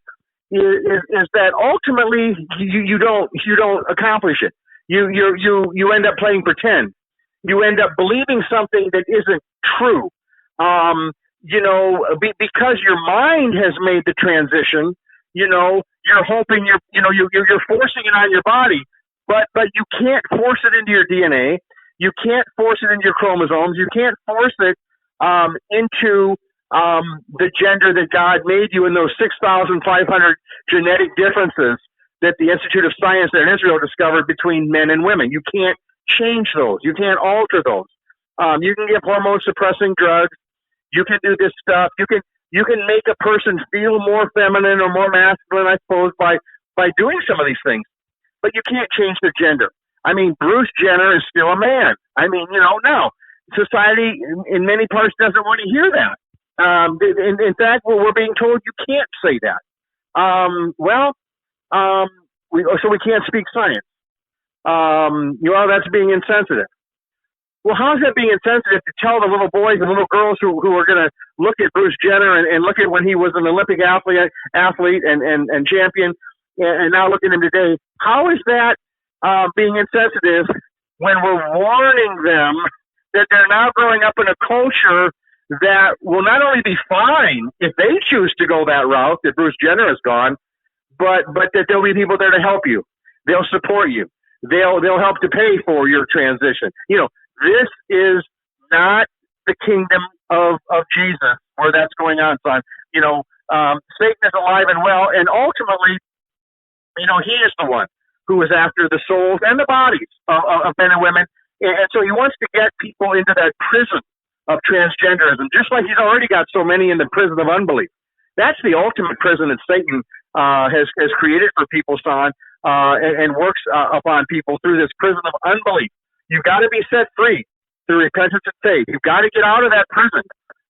is that ultimately you don't accomplish it. You end up playing pretend. You end up believing something that isn't true. Because your mind has made the transition, you're hoping you're forcing it on your body, but you can't force it into your DNA. You can't force it into your chromosomes. You can't force it into the gender that God made you in those 6,500 genetic differences that the Institute of Science there in Israel discovered between men and women. You can't change those. You can't alter those. You can give hormone suppressing drugs. You can do this stuff. You can make a person feel more feminine or more masculine, I suppose, by doing some of these things. But you can't change their gender. Bruce Jenner is still a man. No. Society in many parts doesn't want to hear that. In fact, we're being told you can't say that. So we can't speak science. That's being insensitive. Well, how is that being insensitive to tell the little boys and little girls who are going to look at Bruce Jenner and look at when he was an Olympic athlete and champion, and now look at him today? How is that being insensitive when we're warning them that they're now growing up in a culture that will not only be fine if they choose to go that route that Bruce Jenner has gone, but that there'll be people there to help you. They'll support you. They'll help to pay for your transition. This is not the kingdom of Jesus where that's going on, Son. Satan is alive and well, and ultimately, he is the one who is after the souls and the bodies of men and women. And so he wants to get people into that prison of transgenderism, just like he's already got so many in the prison of unbelief. That's the ultimate prison that Satan has created for people, Son, and works upon people through this prison of unbelief. You've got to be set free through repentance and faith. You've got to get out of that prison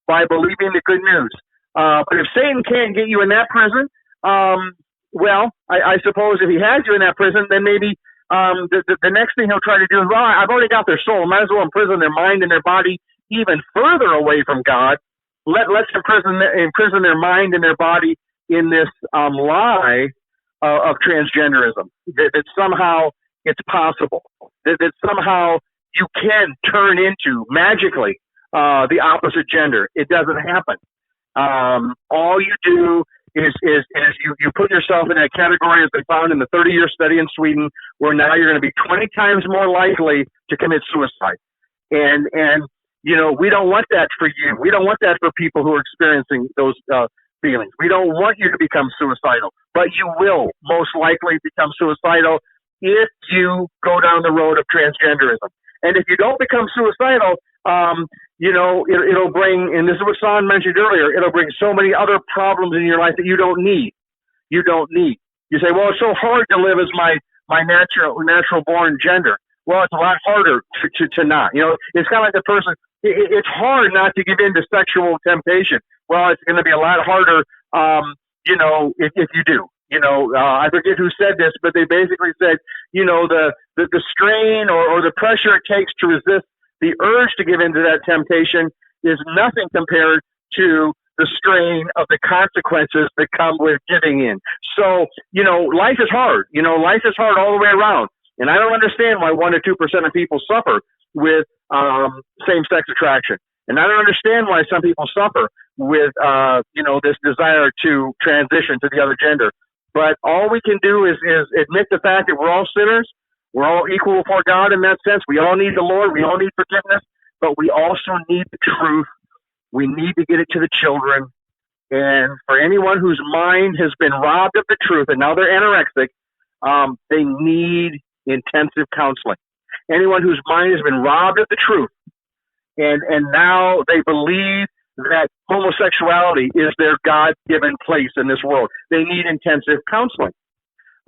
by believing the good news. But if Satan can't get you in that prison, I suppose if he has you in that prison, then maybe the next thing he'll try to do is, well, I've already got their soul. I might as well imprison their mind and their body even further away from God. Let's imprison their mind and their body in this lie of transgenderism, that somehow it's possible, that somehow you can turn into, magically, the opposite gender. It doesn't happen. All you do is you put yourself in that category, as they found in the 30-year study in Sweden, where now you're going to be 20 times more likely to commit suicide. And we don't want that for you. We don't want that for people who are experiencing those feelings. We don't want you to become suicidal, but you will most likely become suicidal if you go down the road of transgenderism. And if you don't become suicidal, it'll bring, and this is what Son mentioned earlier, it'll bring so many other problems in your life that you don't need. You don't need. You say, well, it's so hard to live as my natural born gender. Well, it's a lot harder to not. It's kind of like the person, it's hard not to give in to sexual temptation. Well, it's going to be a lot harder, if you do. I forget who said this, but they basically said, the strain or the pressure it takes to resist the urge to give in to that temptation is nothing compared to the strain of the consequences that come with giving in. So, life is hard. Life is hard all the way around. And I don't understand why 1 to 2% of people suffer with same-sex attraction. And I don't understand why some people suffer with, this desire to transition to the other gender. But all we can do is admit the fact that we're all sinners. We're all equal before God in that sense. We all need the Lord. We all need forgiveness. But we also need the truth. We need to get it to the children. And for anyone whose mind has been robbed of the truth, and now they're anorexic, they need intensive counseling. Anyone whose mind has been robbed of the truth, and now they believe that homosexuality is their God-given place in this world, they need intensive counseling.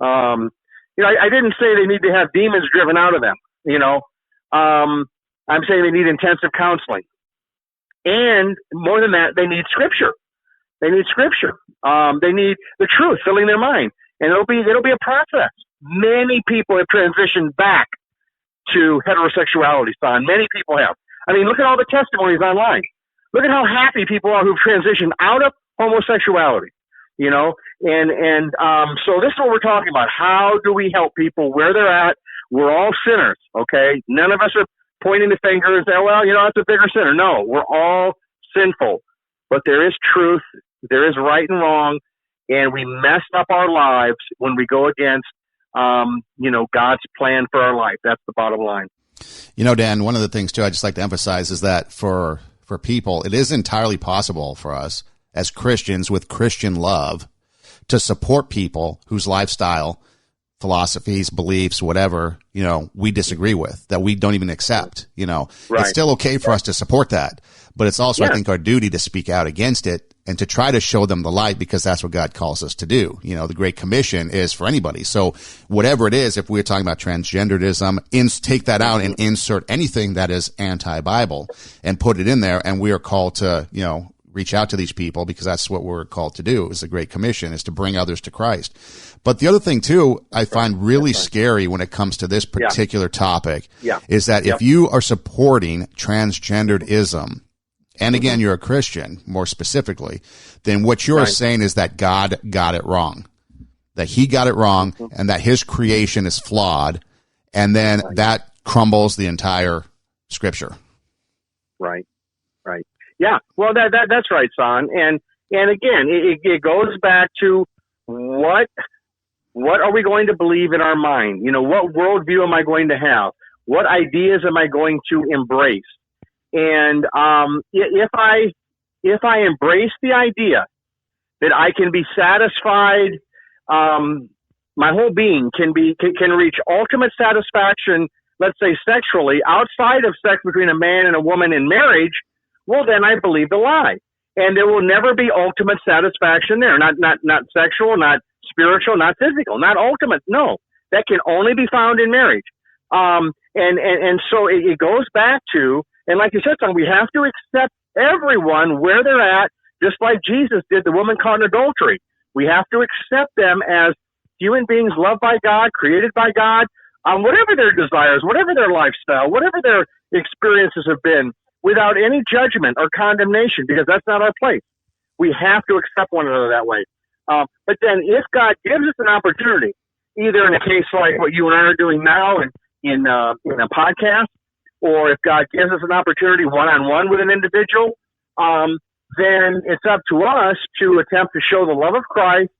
I didn't say they need to have demons driven out of them. I'm saying they need intensive counseling, and more than that, they need Scripture. They need Scripture. They need the truth filling their mind, and it'll be a process. Many people have transitioned back to heterosexuality, Son. Many people have. I mean, look at all the testimonies online. Look at how happy people are who've transitioned out of homosexuality, and so this is what we're talking about. How do we help people where they're at? We're all sinners, okay? None of us are pointing the finger and saying, well, that's a bigger sinner. No, we're all sinful, but there is truth, there is right and wrong, and we mess up our lives when we go against, God's plan for our life. That's the bottom line. Dan, one of the things too I just like to emphasize is that for people, it is entirely possible for us as Christians with Christian love to support people whose lifestyle, philosophies, beliefs, whatever, we disagree with, that we don't even accept, Right. It's still okay for us to support that, but it's also, I think, our duty to speak out against it and to try to show them the light, because that's what God calls us to do. The Great Commission is for anybody. So whatever it is, if we're talking about transgenderism, take that out and insert anything that is anti-Bible and put it in there. And we are called to, reach out to these people, because that's what we're called to do, is the Great Commission, is to bring others to Christ. But the other thing too, I find really scary when it comes to this particular topic is that if you are supporting transgenderism, and again, you're a Christian, more specifically, then what you're saying is that God got it wrong, that he got it wrong, and that his creation is flawed, and then that crumbles the entire Scripture. Right. Yeah, well, that's right, Son. And again, it goes back to what are we going to believe in our mind? What worldview am I going to have? What ideas am I going to embrace? And if I embrace the idea that I can be satisfied. My whole being can reach ultimate satisfaction, let's say sexually, outside of sex between a man and a woman in marriage, well, then I believe the lie. And there will never be ultimate satisfaction there. Not sexual, not spiritual, not physical, not ultimate. No, that can only be found in marriage. And so it goes back to, and like you said, son, we have to accept everyone where they're at, just like Jesus did the woman caught in adultery. We have to accept them as human beings loved by God, created by God, whatever their desires, whatever their lifestyle, whatever their experiences have been, without any judgment or condemnation, because that's not our place. We have to accept one another that way. But then if God gives us an opportunity, either in a case like what you and I are doing now in a podcast, or if God gives us an opportunity one-on-one with an individual, then it's up to us to attempt to show the love of Christ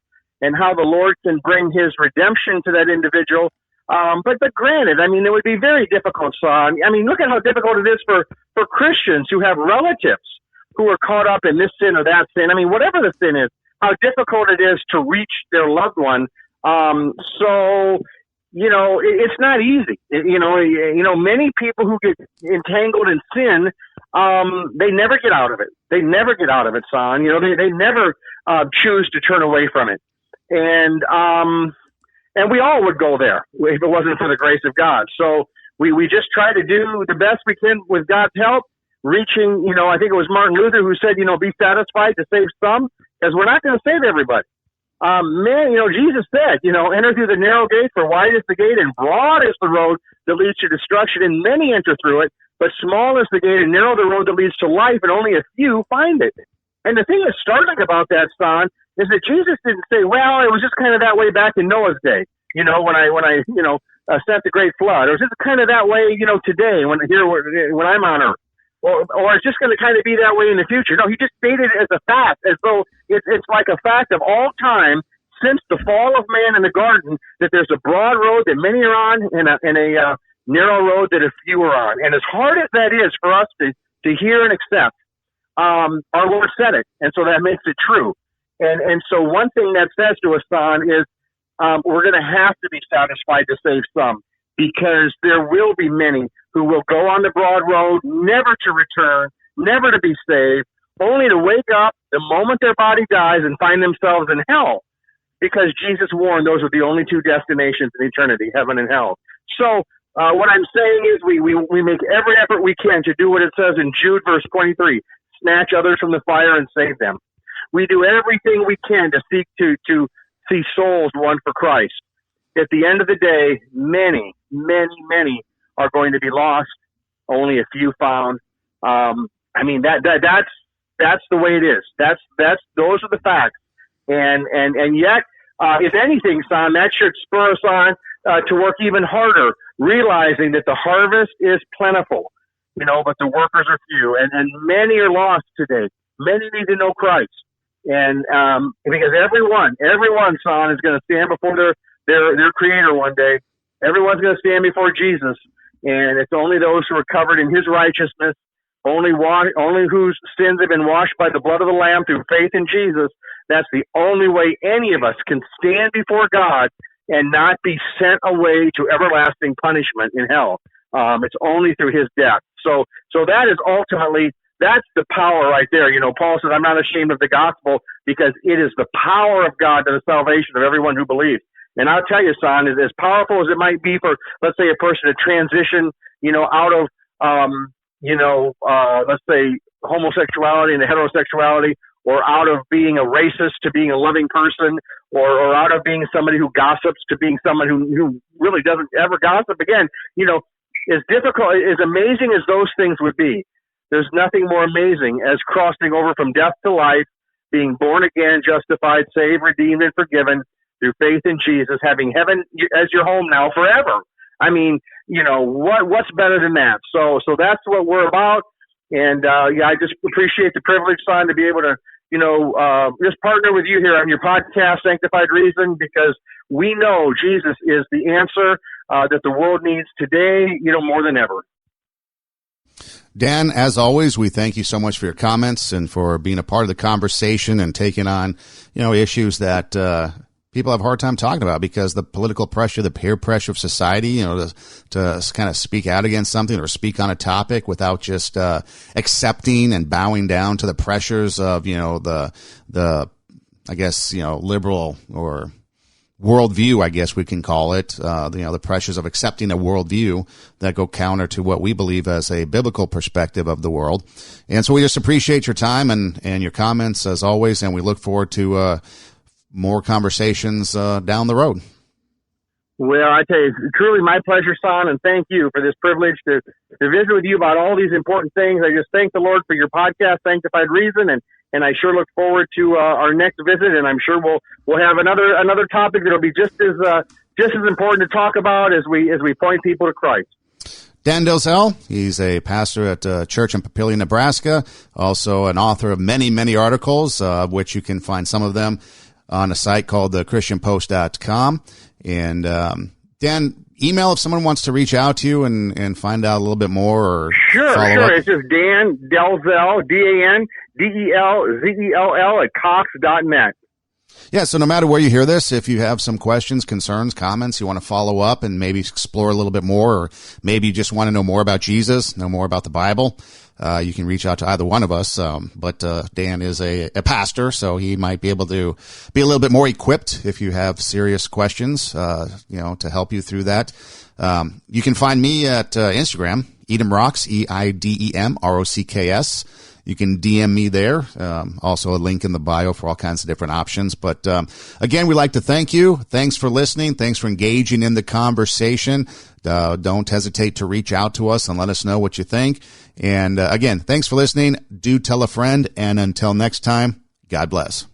and how the Lord can bring his redemption to that individual. But granted, I mean, it would be very difficult, son. I mean, look at how difficult it is for Christians who have relatives who are caught up in this sin or that sin. I mean, whatever the sin is, how difficult it is to reach their loved one. So, you know, it's not easy. Many people who get entangled in sin, they never get out of it. They never get out of it, son. You know, they never choose to turn away from it. And we all would go there if it wasn't for the grace of God. So we just try to do the best we can with God's help, reaching, you know, I think it was Martin Luther who said, you know, be satisfied to save some, because we're not going to save everybody. Jesus said, you know, enter through the narrow gate, for wide is the gate and broad is the road that leads to destruction, and many enter through it, but small is the gate and narrow the road that leads to life, and only a few find it. And the thing that's startling about that, son, is that Jesus didn't say, well, it was just kind of that way back in Noah's day, you know, when I sent the great flood. It was just kind of that way, you know, today when I'm on earth. Or it's just going to kind of be that way in the future. No, he just stated it as a fact, as though it's like a fact of all time since the fall of man in the garden, that there's a broad road that many are on and a narrow road that a few are on. And as hard as that is for us to hear and accept, our Lord said it, and so that makes it true. And so one thing that says to us, son, is we're going to have to be satisfied to save some, because there will be many who will go on the broad road, never to return, never to be saved, only to wake up the moment their body dies and find themselves in hell, because Jesus warned those are the only two destinations in eternity, heaven and hell. So what I'm saying is we make every effort we can to do what it says in Jude verse 23, snatch others from the fire and save them. We do everything we can to seek to see souls won for Christ. At the end of the day, many, many, many are going to be lost, only a few found. I mean, that's the way it is. Those are the facts. And yet, if anything, son, that should spur us on to work even harder, realizing that the harvest is plentiful, you know, but the workers are few, and many are lost today. Many need to know Christ. And because everyone, son, is going to stand before their creator one day. Everyone's going to stand before Jesus, and it's only those who are covered in his righteousness, only whose sins have been washed by the blood of the Lamb through faith in Jesus. That's the only way any of us can stand before God and not be sent away to everlasting punishment in hell. It's only through his death. So that is ultimately, that's the power right there. You know, Paul says, I'm not ashamed of the gospel, because it is the power of God to the salvation of everyone who believes. And I'll tell you, son, as powerful as it might be for, let's say, a person to transition, you know, out of, let's say, homosexuality into heterosexuality, or out of being a racist to being a loving person, or out of being somebody who gossips to being someone who really doesn't ever gossip again. You know, as difficult, as amazing as those things would be, there's nothing more amazing as crossing over from death to life, being born again, justified, saved, redeemed, and forgiven through faith in Jesus, having heaven as your home now forever. I mean, you know, what's better than that? So that's what we're about. And I just appreciate the privilege, son, to be able to, you know, just partner with you here on your podcast, Sanctified Reason, because we know Jesus is the answer that the world needs today, you know, more than ever. Dan, as always, we thank you so much for your comments and for being a part of the conversation and taking on, issues that people have a hard time talking about because the political pressure, the peer pressure of society, to kind of speak out against something or speak on a topic without just accepting and bowing down to the pressures of, the liberal or worldview, I guess we can call it, the pressures of accepting a worldview that go counter to what we believe as a biblical perspective of the world. And so we just appreciate your time and your comments as always, and we look forward to more conversations down the road. Well, I tell you, it's truly my pleasure, Son, and thank you for this privilege to visit with you about all these important things. I just thank the Lord for your podcast, Sanctified Reason, and I sure look forward to our next visit, and I'm sure we'll have another topic that'll be just as important to talk about as we point people to Christ. Dan Delzell, he's a pastor at a church in Papillion, Nebraska, also an author of many, many articles, which you can find some of them on a site called thechristianpost.com. And Dan, email if someone wants to reach out to you and find out a little bit more. Or sure. Up. It's just Dan Delzell, DANDELZELL at Cox.net. Yeah, so no matter where you hear this, if you have some questions, concerns, comments, you want to follow up and maybe explore a little bit more, or maybe you just want to know more about Jesus, know more about the Bible, you can reach out to either one of us. But Dan is a pastor, so he might be able to be a little bit more equipped if you have serious questions, to help you through that. You can find me at Instagram, Eidem Rocks, EIDEM ROCKS. You can DM me there. Also a link in the bio for all kinds of different options. But again, we'd like to thank you. Thanks for listening. Thanks for engaging in the conversation. Don't hesitate to reach out to us and let us know what you think. And again, thanks for listening. Do tell a friend. And until next time, God bless.